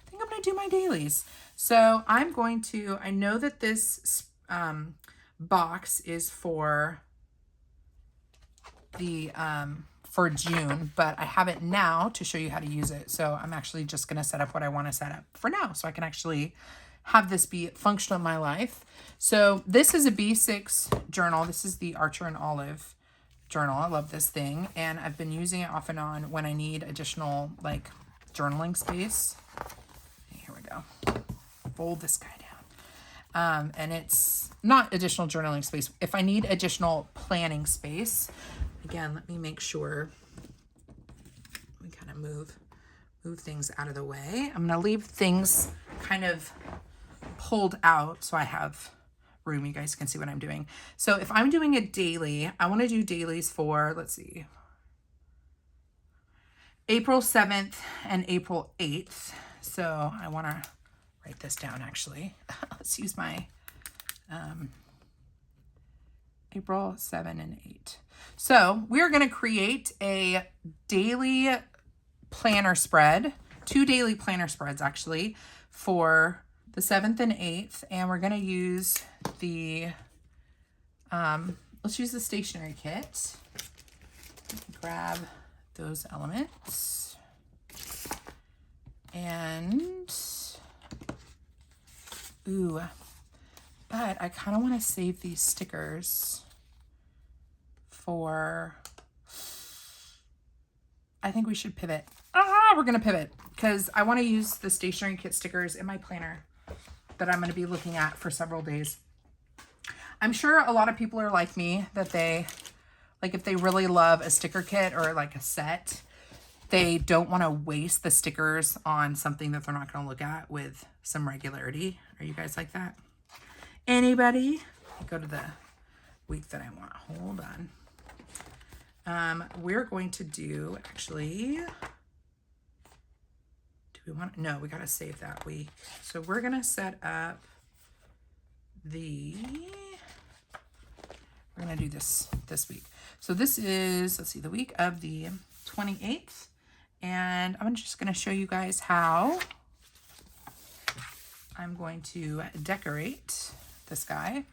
I think think I'm going to do my dailies. So I'm going to, I know that this box is for the, for June, but I have it now to show you how to use it. So I'm actually just going to set up what I want to set up for now, so I can actually have this be functional in my life. So this is a B6 journal. This is the Archer and Olive journal. I love this thing, and I've been using it off and on when I need additional like journaling space. Here we go. Fold this guy down. And it's not additional journaling space. If I need additional planning space, again, let me make sure we kind of move things out of the way. I'm going to leave things kind of pulled out so I have room. You guys can see what I'm doing. So if I'm doing a daily, I want to do dailies for, let's see, April 7th and April 8th. So I want to write this down actually. Let's use my April 7 and 8. So we're going to create a daily planner spread, 2 daily planner spreads actually, for the 7th and 8th. And we're going to use the, let's use the Stationery Kit. Grab those elements. And, ooh, but I kind of want to save these stickers for, I think we should pivot. We're going to pivot because I want to use the Stationery Kit stickers in my planner that I'm going to be looking at for several days. I'm sure a lot of people are like me, that they, like if they really love a sticker kit or like a set, they don't want to waste the stickers on something that they're not going to look at with some regularity. Are you guys like that? Anybody? Go to the week that I want. Hold on. We're going to do, actually, do we want, no, we got to save that week. So we're going to set up the, we're going to do this week. So this is, let's see, the week of the 28th. And I'm just going to show you guys how I'm going to decorate this guy.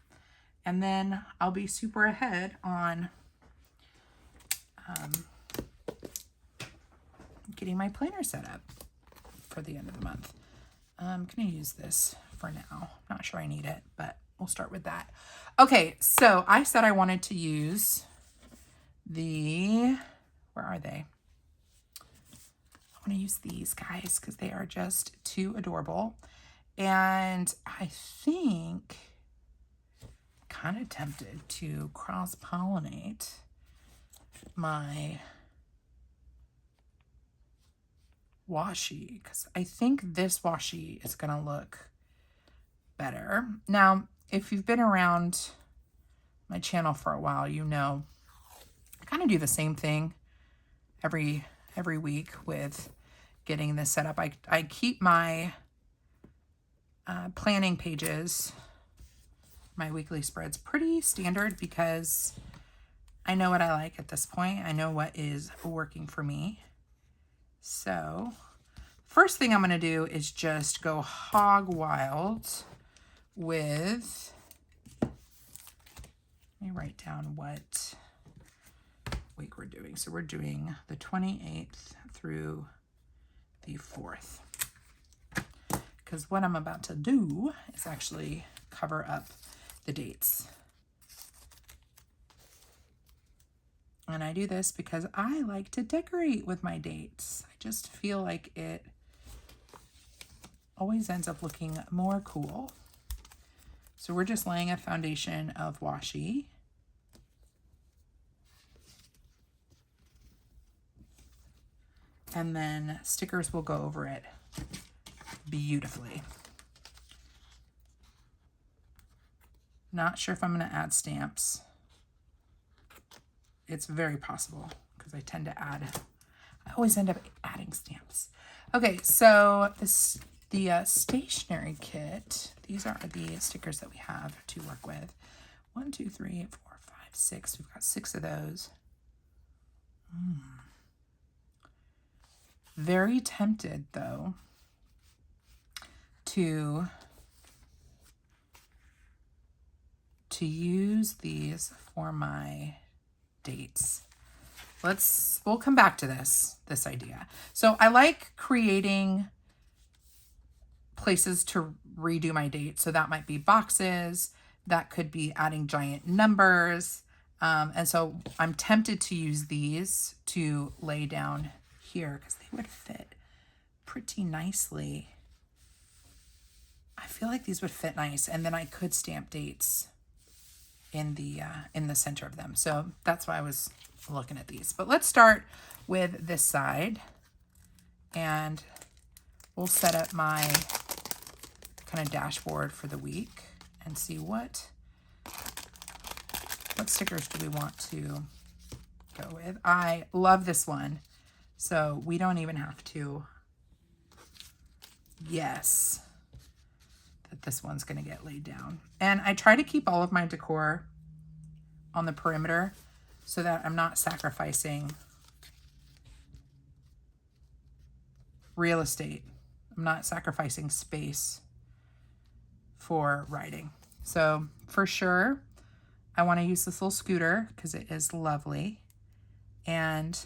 And then I'll be super ahead on getting my planner set up for the end of the month. I'm going to use this for now. I'm not sure I need it, but we'll start with that. Okay, so I said I wanted to use the, where are they? I want to use these guys because they are just too adorable. And I think kind of tempted to cross-pollinate my washi because I think this washi is going to look better. Now, if you've been around my channel for a while, you know I kind of do the same thing every week with getting this set up. I keep my planning pages, my weekly spreads, pretty standard because I know what I like at this point. I know what is working for me. So first thing I'm going to do is just go hog wild with, let me write down what week we're doing. So we're doing the 28th through the 4th. Because what I'm about to do is actually cover up the dates. And I do this because I like to decorate with my dates. I just feel like it always ends up looking more cool. So we're just laying a foundation of washi. And then stickers will go over it beautifully. Not sure if I'm going to add stamps. It's very possible because I tend to add, I always end up adding stamps. Okay, so the Stationery Kit, these are the stickers that we have to work with. 1, 2, 3, 4, 5, 6. We've got 6 of those. Very tempted though to use these for my dates. We'll come back to this idea. So I like creating places to redo my dates. So that might be boxes, that could be adding giant numbers. And so I'm tempted to use these to lay down here because they would fit pretty nicely. I feel like these would fit nice. And then I could stamp dates in the center of them. So that's why I was looking at these. But let's start with this side, and we'll set up my kind of dashboard for the week and see what stickers do we want to go with. I love this one, so we don't even have to guess that this one's going to get laid down. And I try to keep all of my decor on the perimeter so that I'm not sacrificing real estate. I'm not sacrificing space for writing. So for sure, I want to use this little scooter because it is lovely. And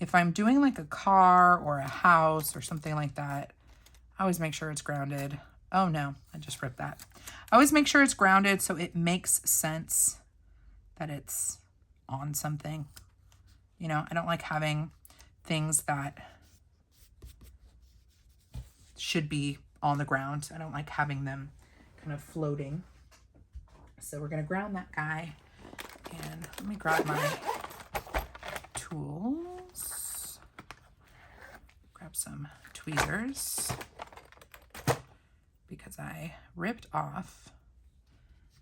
if I'm doing like a car or a house or something like that, I always make sure it's grounded. Oh no, I just ripped that. I always make sure it's grounded so it makes sense that it's on something. You know, I don't like having things that should be on the ground. I don't like having them kind of floating. So we're going to ground that guy. And let me grab my tools. Grab some tweezers because I ripped off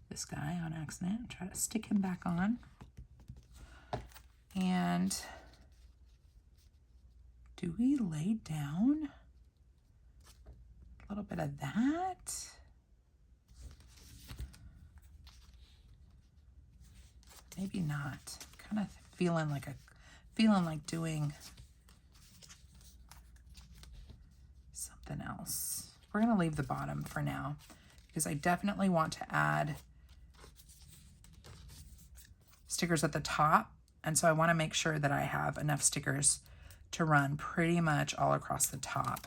this guy on accident and try to stick him back on. And do we lay down a little bit of that? Maybe not. Kind of feeling like doing something else. We're going to leave the bottom for now because I definitely want to add stickers at the top. And so I want to make sure that I have enough stickers to run pretty much all across the top.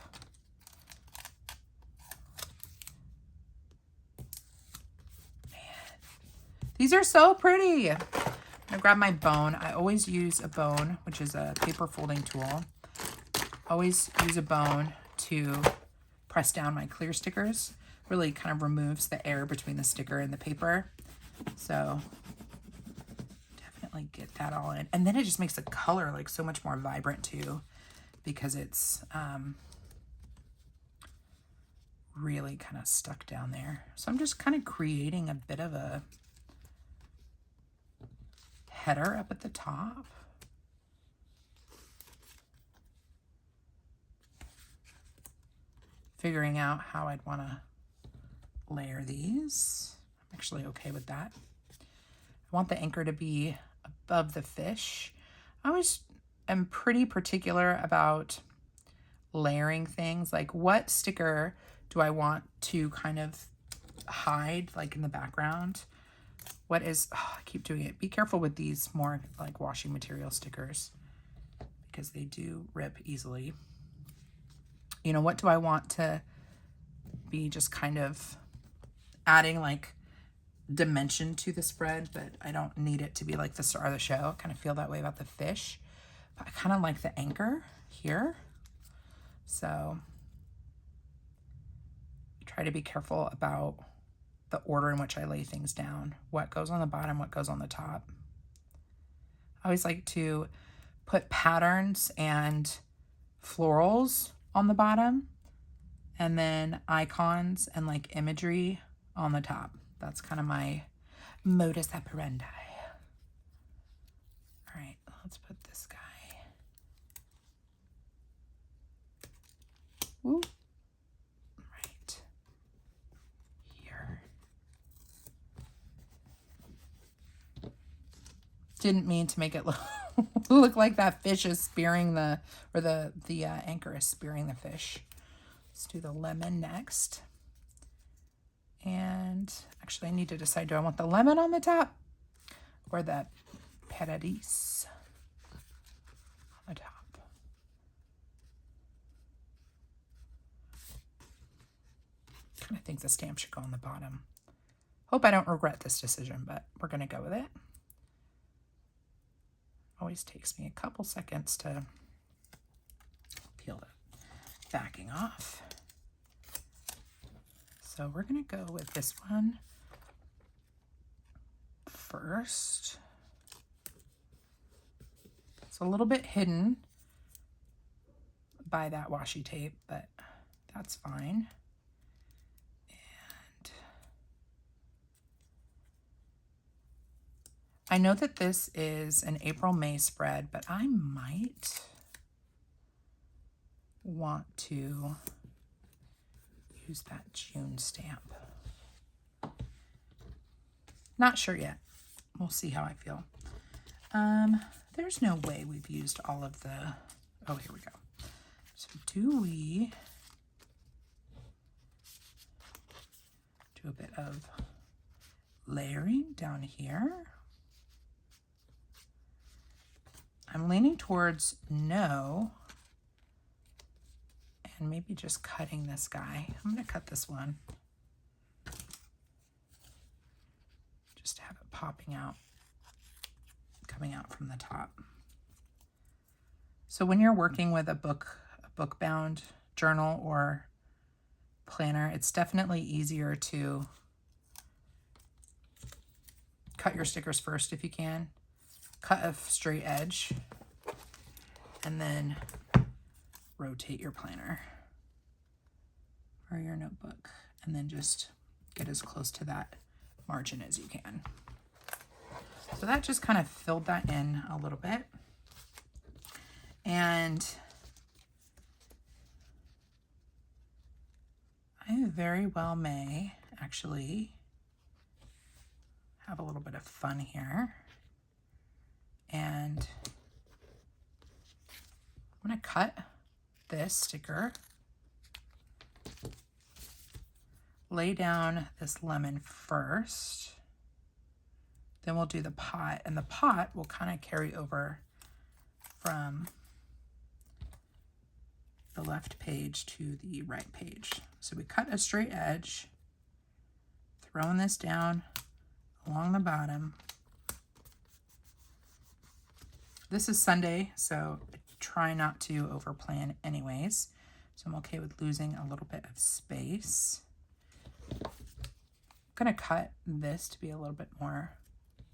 Man, these are so pretty. I'm gonna grab my bone. I always use a bone, which is a paper folding tool. Always use a bone to press down my clear stickers. Really kind of removes the air between the sticker and the paper. So definitely get that all in. And then it just makes the color like so much more vibrant too, because it's really kind of stuck down there. So I'm just kind of creating a bit of a header up at the top. Figuring out how I'd want to layer these. I'm actually okay with that. I want the anchor to be above the fish. I always am pretty particular about layering things. Like, what sticker do I want to kind of hide, like in the background? What is, oh, I keep doing it. Be careful with these more like washi material stickers because they do rip easily. You know, what do I want to be just kind of adding like dimension to the spread, but I don't need it to be like the star of the show. I kind of feel that way about the fish, but I kind of like the anchor here. So try to be careful about the order in which I lay things down. What goes on the bottom, what goes on the top. I always like to put patterns and florals on the bottom, and then icons and like imagery on the top. That's kind of my modus operandi. All right, let's put this guy. Woo. Right here. Didn't mean to make it look like that fish is spearing the, or the anchor is spearing the fish. Let's do the lemon next. And actually I need to decide, do I want the lemon on the top or the paradise on the top? I think the stamp should go on the bottom. Hope I don't regret this decision, but we're going to go with it. Always takes me a couple seconds to peel the backing off. So we're going to go with this one first. It's a little bit hidden by that washi tape, but that's fine. And I know that this is an April-May spread, but I might want to use that June stamp. Not sure yet. We'll see how I feel. There's no way we've used all of the, oh, here we go. So do we do a bit of layering down here? I'm leaning towards no, and maybe just cutting this guy. I'm going to cut this one. Just to have it popping out, coming out from the top. So when you're working with a book-bound journal or planner, it's definitely easier to cut your stickers first if you can. Cut a straight edge and then rotate your planner or your notebook, and then just get as close to that margin as you can. So that just kind of filled that in a little bit. And I very well may actually have a little bit of fun here. And I'm going to cut this sticker, lay down this lemon first, then we'll do the pot, and the pot will kind of carry over from the left page to the right page. So we cut a straight edge, throwing this down along the bottom. This is Sunday, so I try not to overplan anyways. So I'm okay with losing a little bit of space. I'm gonna cut this to be a little bit more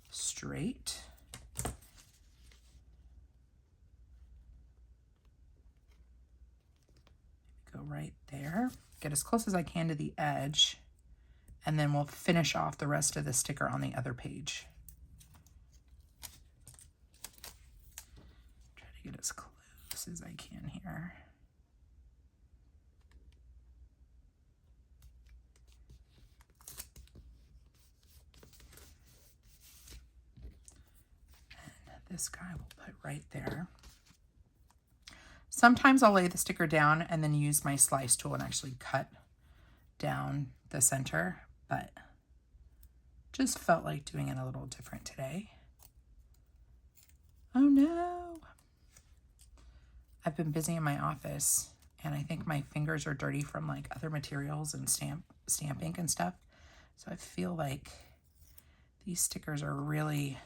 straight. Go right there. Get as close as I can to the edge, and then we'll finish off the rest of the sticker on the other page. Try to get as close as I can here. And this guy we'll put right there. Sometimes I'll lay the sticker down and then use my slice tool and actually cut down the center, but just felt like doing it a little different today. Oh no. I've been busy in my office and I think my fingers are dirty from like other materials and stamp ink and stuff. So I feel like these stickers are really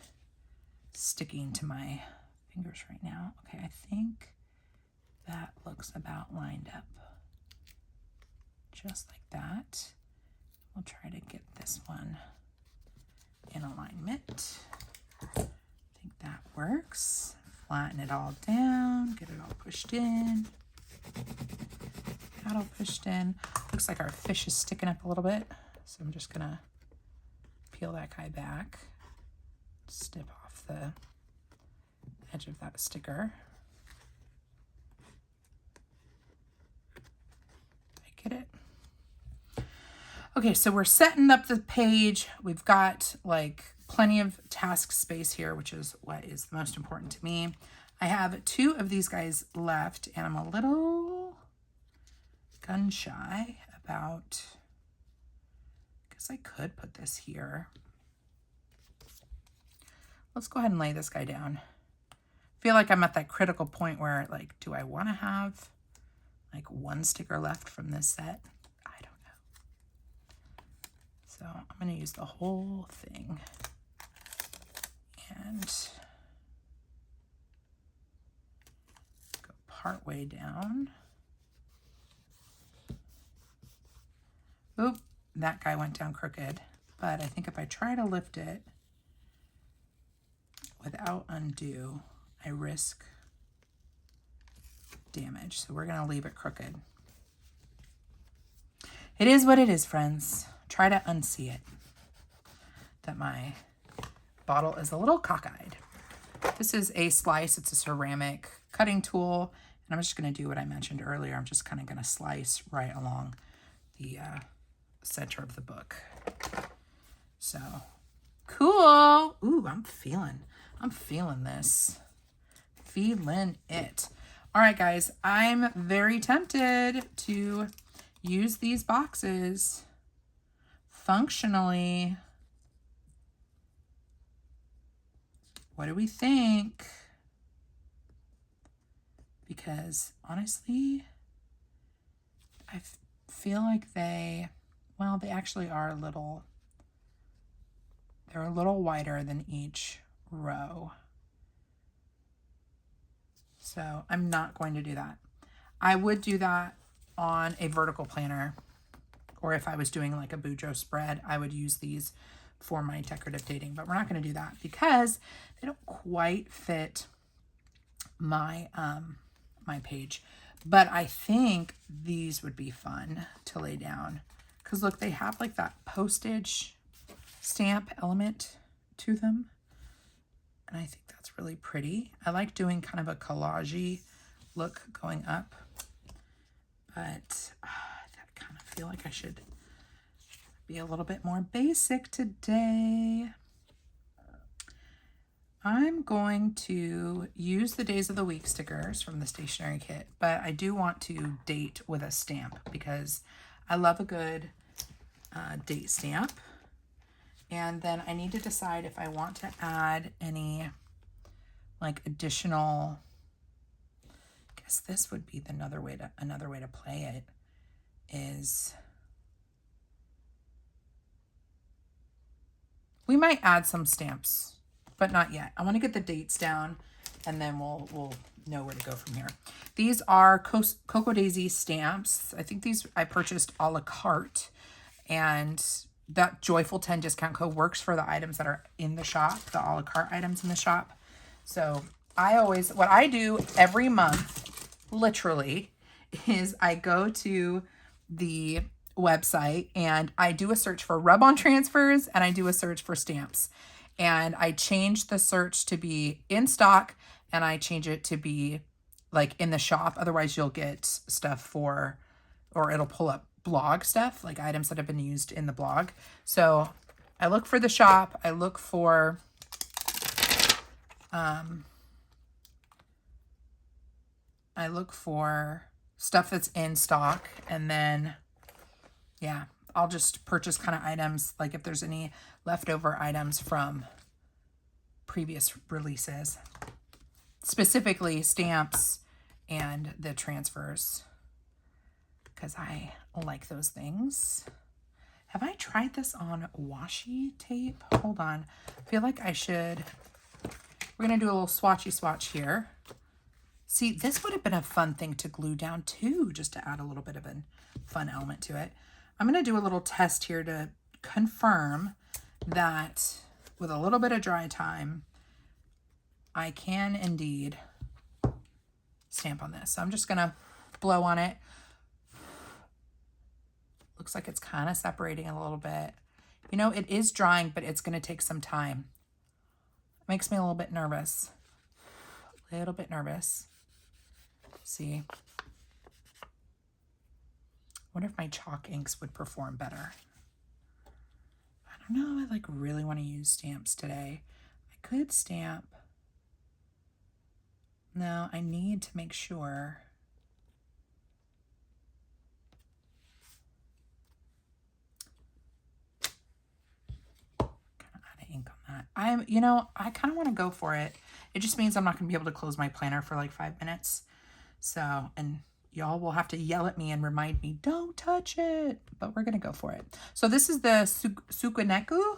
sticking to my fingers right now. Okay, I think that looks about lined up. Just like that. We'll try to get this one in alignment. I think that works. Flatten it all down, get it all pushed in. That all pushed in. Looks like our fish is sticking up a little bit. So I'm just gonna peel that guy back. Snip off the edge of that sticker. Get it? Okay, so we're setting up the page. We've got like plenty of task space here, which is what is the most important to me. I have 2 of these guys left, and I'm a little gun shy about, because guess I could put this here. Let's go ahead and lay this guy down. I feel like I'm at that critical point where, like, do I want to have like one sticker left from this set? I don't know. So I'm going to use the whole thing and go part way down. Oop, that guy went down crooked. But I think if I try to lift it without undo, I risk damage. So we're going to leave it crooked. It is what it is, friends. Try to unsee it. That my bottle is a little cockeyed. This is a slice. It's a ceramic cutting tool. And I'm just going to do what I mentioned earlier. I'm just kind of going to slice right along the center of the book. So cool. Ooh, I'm feeling this. Feeling it. All right, guys, I'm very tempted to use these boxes functionally. What do we think? Because honestly, I feel like they actually are they're a little wider than each row. So I'm not going to do that. I would do that on a vertical planner, or if I was doing like a Boudreaux spread, I would use these for my decorative dating, but we're not going to do that because they don't quite fit my my page. But I think these would be fun to lay down because look, they have like that postage stamp element to them, and I think that's really pretty. I like doing kind of a collage-y look going up, but I kind of feel like I should be a little bit more basic today. I'm going to use the days of the week stickers from the Stationery Kit, but I do want to date with a stamp because I love a good date stamp. And then I need to decide if I want to add any like additional, I guess this would be another way to play it is we might add some stamps, but not yet. I want to get the dates down and then we'll know where to go from here. These are Cocoa Daisy stamps. I think these I purchased a la carte, and that Joyful 10 discount code works for the items that are in the shop, the a la carte items in the shop. So what I do every month, literally, is I go to the website and I do a search for rub-on transfers and I do a search for stamps. And I change the search to be in stock and I change it to be like in the shop. Otherwise you'll get stuff or it'll pull up blog stuff, like items that have been used in the blog. So I look for the shop. I look for stuff that's in stock, and then yeah, I'll just purchase kind of items, like if there's any leftover items from previous releases, specifically stamps and the transfers, because I like those things. Have I tried this on washi tape? Hold on. I feel like I should. We're going to do a little swatchy swatch here. See, this would have been a fun thing to glue down too, just to add a little bit of a fun element to it. I'm going to do a little test here to confirm that with a little bit of dry time, I can indeed stamp on this. So I'm just going to blow on it. Looks like it's kind of separating a little bit. You know, it is drying, but it's going to take some time. It makes me a little bit nervous. A little bit nervous. See? I wonder if my chalk inks would perform better. I don't know. I like really want to use stamps today. I could stamp. No, I need to make sure. I kind of want to go for it. It just means I'm not going to be able to close my planner for like 5 minutes. So, and y'all will have to yell at me and remind me, don't touch it, but we're going to go for it. So this is the Sukuneku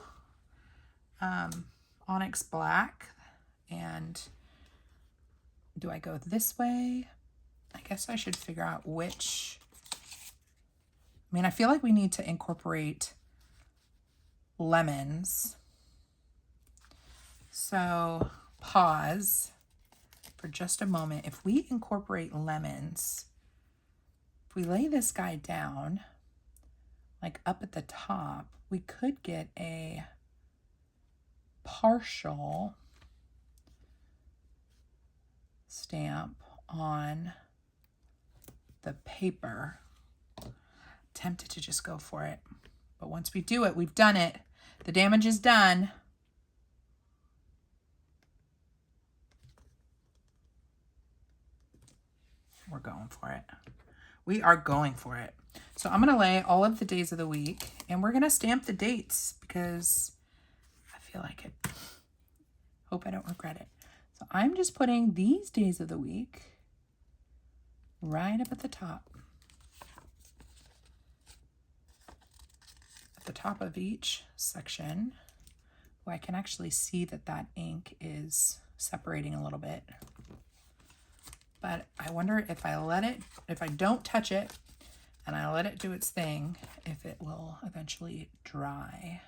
Onyx Black. And do I go this way? I guess I should figure out which. I mean, I feel like we need to incorporate lemons. So pause for just a moment. If we incorporate lemons, if we lay this guy down, like up at the top, we could get a partial stamp on the paper. Tempted to just go for it. But once we do it, we've done it. The damage is done. We're going for it. We are going for it. So I'm going to lay all of the days of the week, and we're going to stamp the dates because I feel like it. Hope I don't regret it. So I'm just putting these days of the week right up at the top. At the top of each section, where I can actually see that that ink is separating a little bit. But I wonder if I let it, if I don't touch it and I let it do its thing, if it will eventually dry.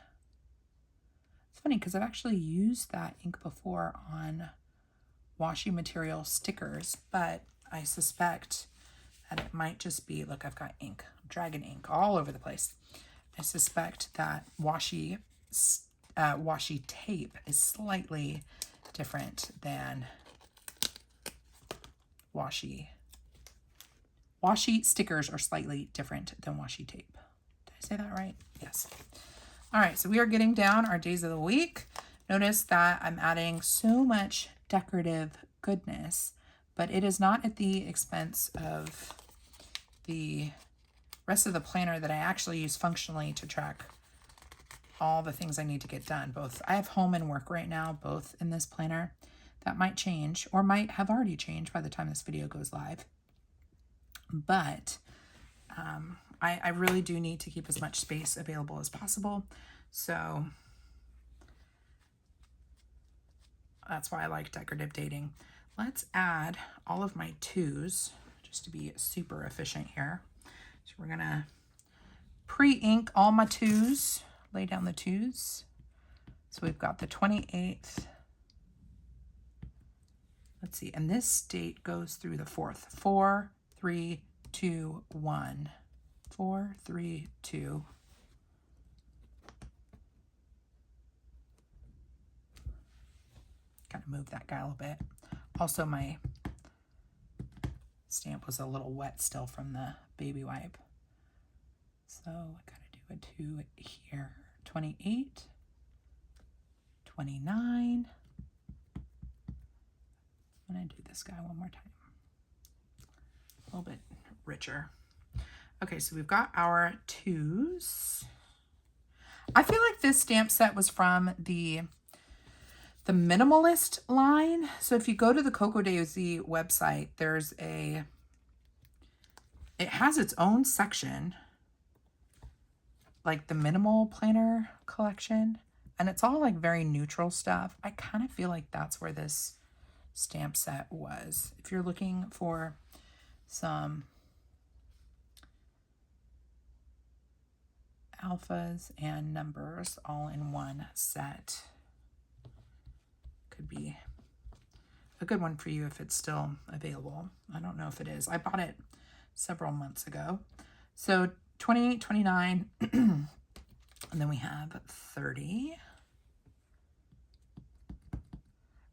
It's funny because I've actually used that ink before on washi material stickers, but I suspect that it might just be, look, I've got ink, dragon ink all over the place. I suspect that washi tape is slightly different than washi. Washi stickers are slightly different than washi tape. Did I say that right? Yes. All right, so we are getting down our days of the week. Notice that I'm adding so much decorative goodness, but it is not at the expense of the rest of the planner that I actually use functionally to track all the things I need to get done. Both, I have home and work right now, both in this planner. That might change or might have already changed by the time this video goes live. But I really do need to keep as much space available as possible. So that's why I like decorative dating. Let's add all of my twos just to be super efficient here. So we're gonna pre-ink all my twos, lay down the twos. So we've got the 28th. Let's see, and this date goes through the 4th. 4, 3, 2, 1. 4, 3, 2. Kind of move that guy a little bit. Also, my stamp was a little wet still from the baby wipe. So I gotta do a 2 here. 28, 29. I'm gonna do this guy one more time. A little bit richer. Okay, so we've got our twos. I feel like this stamp set was from the minimalist line. So if you go to the Coco Daisy website, it has its own section, like the minimal planner collection, and it's all like very neutral stuff. I kind of feel like that's where this stamp set was. If you're looking for some alphas and numbers all in one set, could be a good one for you if it's still available. I don't know if it is. I bought it several months ago. So 28, 29, and then we have 30.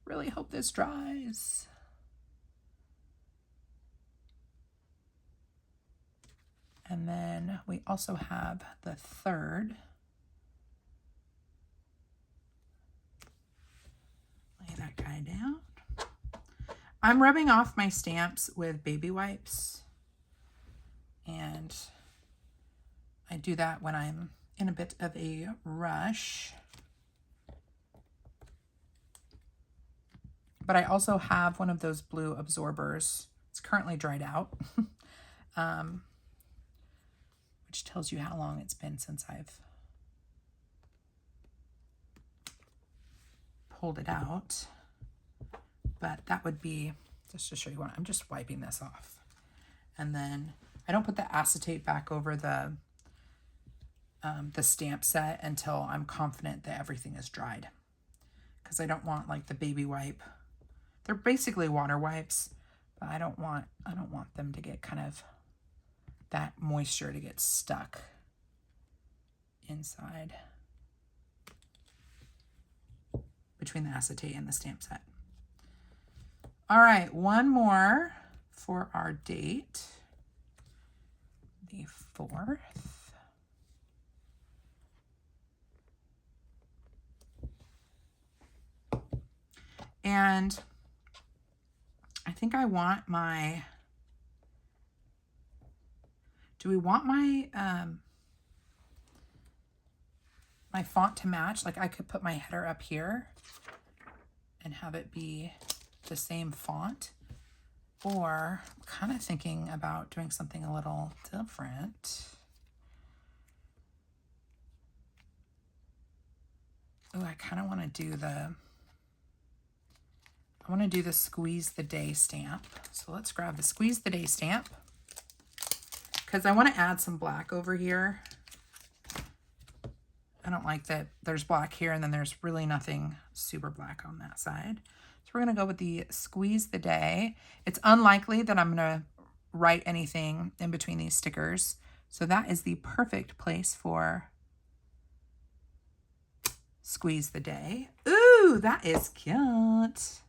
Really hope this dries. And then we also have the 3rd. Lay that guy down. I'm rubbing off my stamps with baby wipes. And I do that when I'm in a bit of a rush. but I also have one of those blue absorbers. It's currently dried out, which tells you how long it's been since I've pulled it out. But that would be, just to show you what, I'm just wiping this off. And then I don't put the acetate back over the stamp set until I'm confident that everything is dried. Because I don't want like the baby wipe. They're basically water wipes, but I don't want them to get kind of that moisture to get stuck inside between the acetate and the stamp set. All right, one more for our date, the 4th. And I think I want my, do we want my, my font to match? Like I could put my header up here and have it be the same font, or I'm kind of thinking about doing something a little different. Oh, I kind of want to do the, I want to do the Squeeze the Day stamp. So let's grab the Squeeze the Day stamp because I want to add some black over here. I don't like that there's black here and then there's really nothing super black on that side. So we're going to go with the Squeeze the Day. It's unlikely that I'm going to write anything in between these stickers. So that is the perfect place for Squeeze the Day. Ooh, that is cute.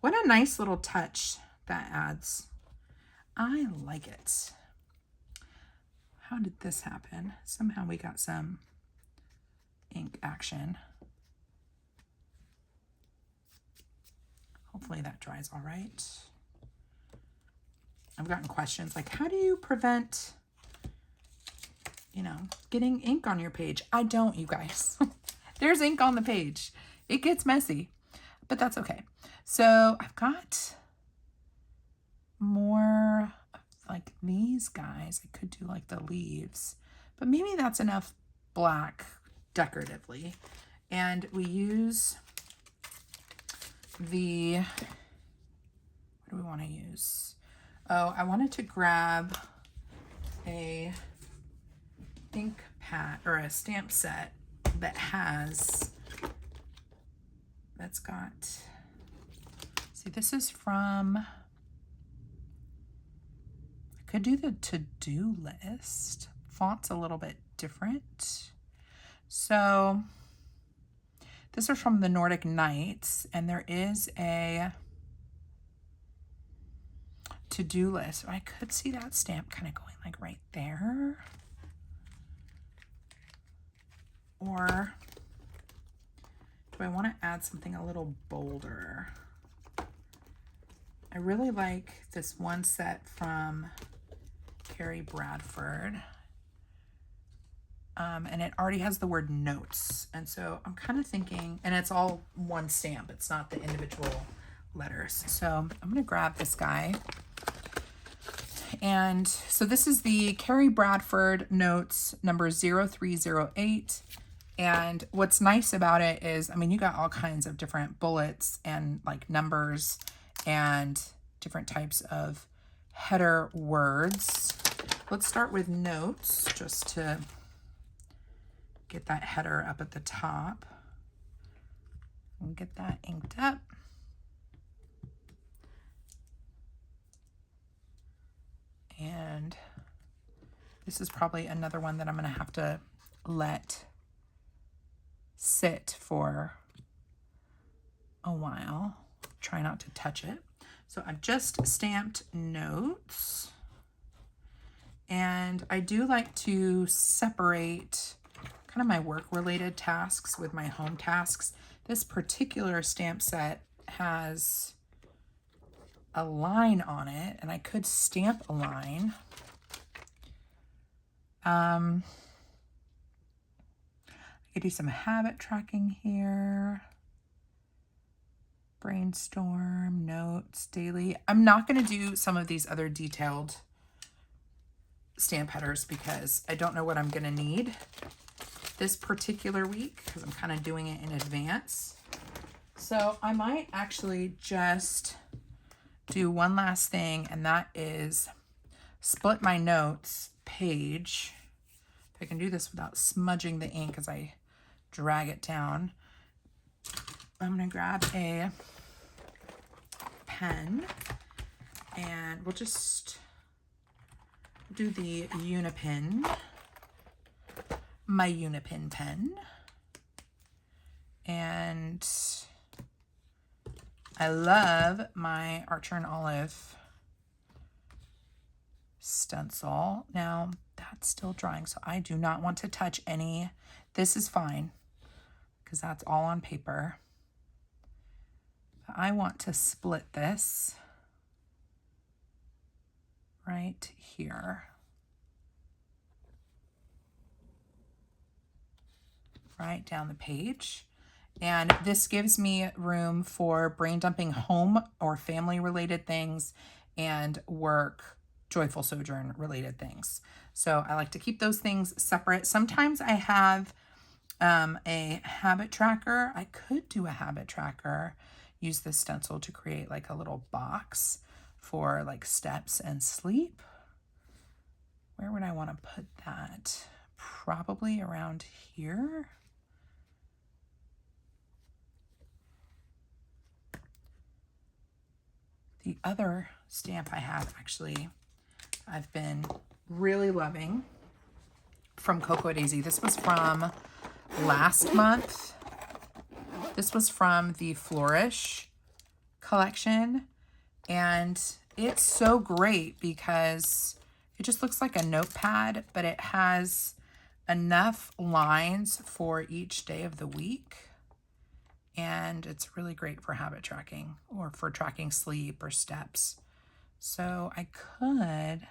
What a nice little touch that adds. I like it. How did this happen? Somehow we got some ink action. Hopefully that dries all right. I've gotten questions like, how do you prevent, you know, getting ink on your page? I don't, you guys. There's ink on the page. It gets messy, but that's okay. So I've got more like these guys. I could do like the leaves, but maybe that's enough black decoratively. And we use the, what do we want to use? Oh, I wanted to grab a ink pad or a stamp set that has, that's got, see, this is from, I could do the to-do list. Font's a little bit different. So this is from the Nordic Nights, and there is a to-do list. I could see that stamp kind of going like right there. Or do I want to add something a little bolder? I really like this one set from Carrie Bradford. And it already has the word notes. And so I'm kind of thinking, and it's all one stamp. It's not the individual letters. So I'm going to grab this guy. And so this is the Carrie Bradford notes number 0308. And what's nice about it is, I mean, you got all kinds of different bullets and like numbers and different types of header words. Let's start with notes just to get that header up at the top and get that inked up. And this is probably another one that I'm going to have to let sit for a while. Try not to touch it. So I've just stamped notes. And I do like to separate kind of my work-related tasks with my home tasks. This particular stamp set has a line on it, and I could stamp a line. I could do some habit tracking here. brainstorm, notes, daily. I'm not going to do some of these other detailed stamp headers because I don't know what I'm going to need this particular week because I'm kind of doing it in advance. So I might actually just do one last thing, and that is split my notes page. If I can do this without smudging the ink as I drag it down. I'm going to grab a pen and we'll just do the Unipin, my Unipin pen. And I love my Archer and Olive stencil. Now that's still drying, so I do not want to touch any. This is fine because that's all on paper. But I want to split this right here. Right down the page. And this gives me room for brain dumping home or family related things and work, Joyful Sojourn related things. So I like to keep those things separate. Sometimes I have a habit tracker. I could do a habit tracker, use this stencil to create like a little box for like steps and sleep. Where would I want to put that? Probably around here. The other stamp I have, actually, I've been really loving from Cocoa Daisy. This was from last month. This was from the Flourish collection. And it's so great because it just looks like a notepad, but it has enough lines for each day of the week. And it's really great for habit tracking or for tracking sleep or steps. So I could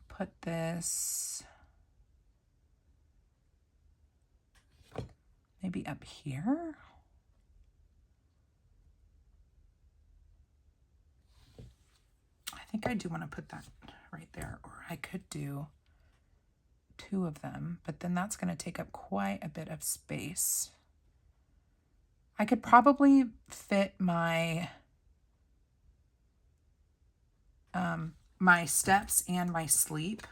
put this maybe up here. I think I do want to put that right there, or I could do two of them, but then that's going to take up quite a bit of space. I could probably fit my my steps and my sleep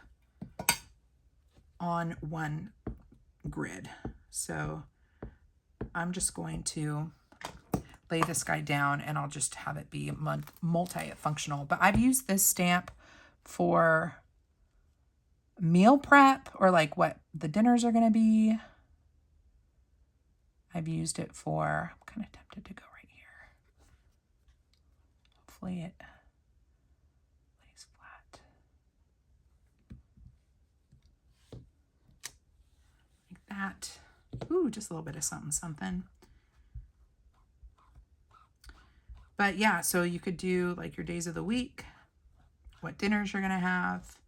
on one grid. So I'm just going to lay this guy down and I'll just have it be multifunctional. But I've used this stamp for meal prep or like what the dinners are going to be. I've used it for, I'm kind of tempted to go right here. Hopefully it lays flat. Like that. Ooh, just a little bit of something, something. But yeah, so you could do like your days of the week, what dinners you're going to have,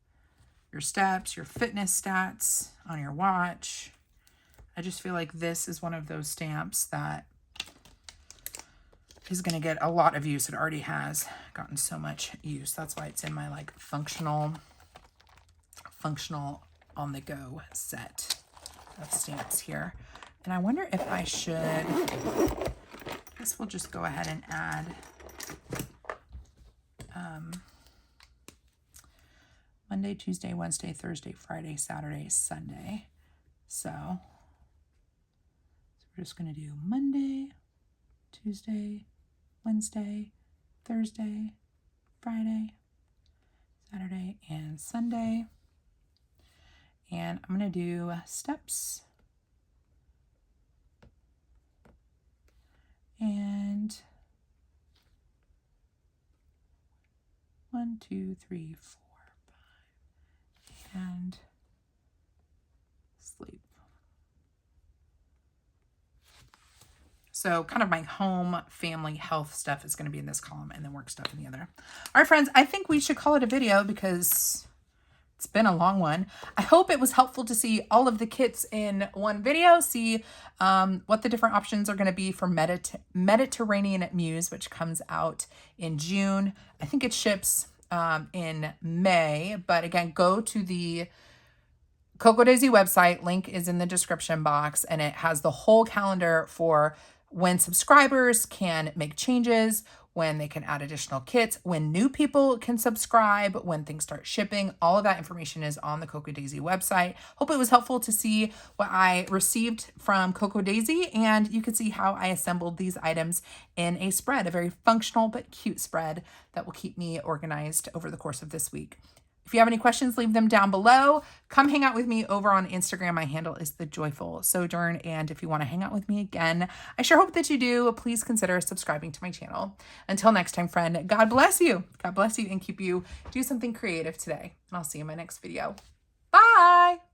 your steps, your fitness stats on your watch. I just feel like this is one of those stamps that is going to get a lot of use. It already has gotten so much use. That's why it's in my like functional on the go set of stamps here. And I wonder if I should, I guess we'll just go ahead and add Monday, Tuesday, Wednesday, Thursday, Friday, Saturday, Sunday. So we're just going to do Monday, Tuesday, Wednesday, Thursday, Friday, Saturday, and Sunday. And I'm going to do steps. And 1, 2, 3, 4, 5, and sleep. So kind of my home, family, health stuff is going to be in this column and then work stuff in the other. All right, friends, I think we should call it a video because It's been a long one. I hope it was helpful to see all of the kits in one video, see what the different options are going to be for Mediterranean Muse, which comes out in June. I think it ships in May, but again, go to the Cocoa Daisy website. Link is in the description box, and it has the whole calendar for when subscribers can make changes, when they can add additional kits, when new people can subscribe, when things start shipping. All of that information is on the Cocoa Daisy website. Hope it was helpful to see what I received from Cocoa Daisy, and you can see how I assembled these items in a spread, a very functional but cute spread that will keep me organized over the course of this week. If you have any questions, leave them down below. Come hang out with me over on Instagram. My handle is The Joyful Sojourn. And if you want to hang out with me again, I sure hope that you do. Please consider subscribing to my channel. Until next time, friend, God bless you. God bless you and keep you do something creative today. And I'll see you in my next video. Bye.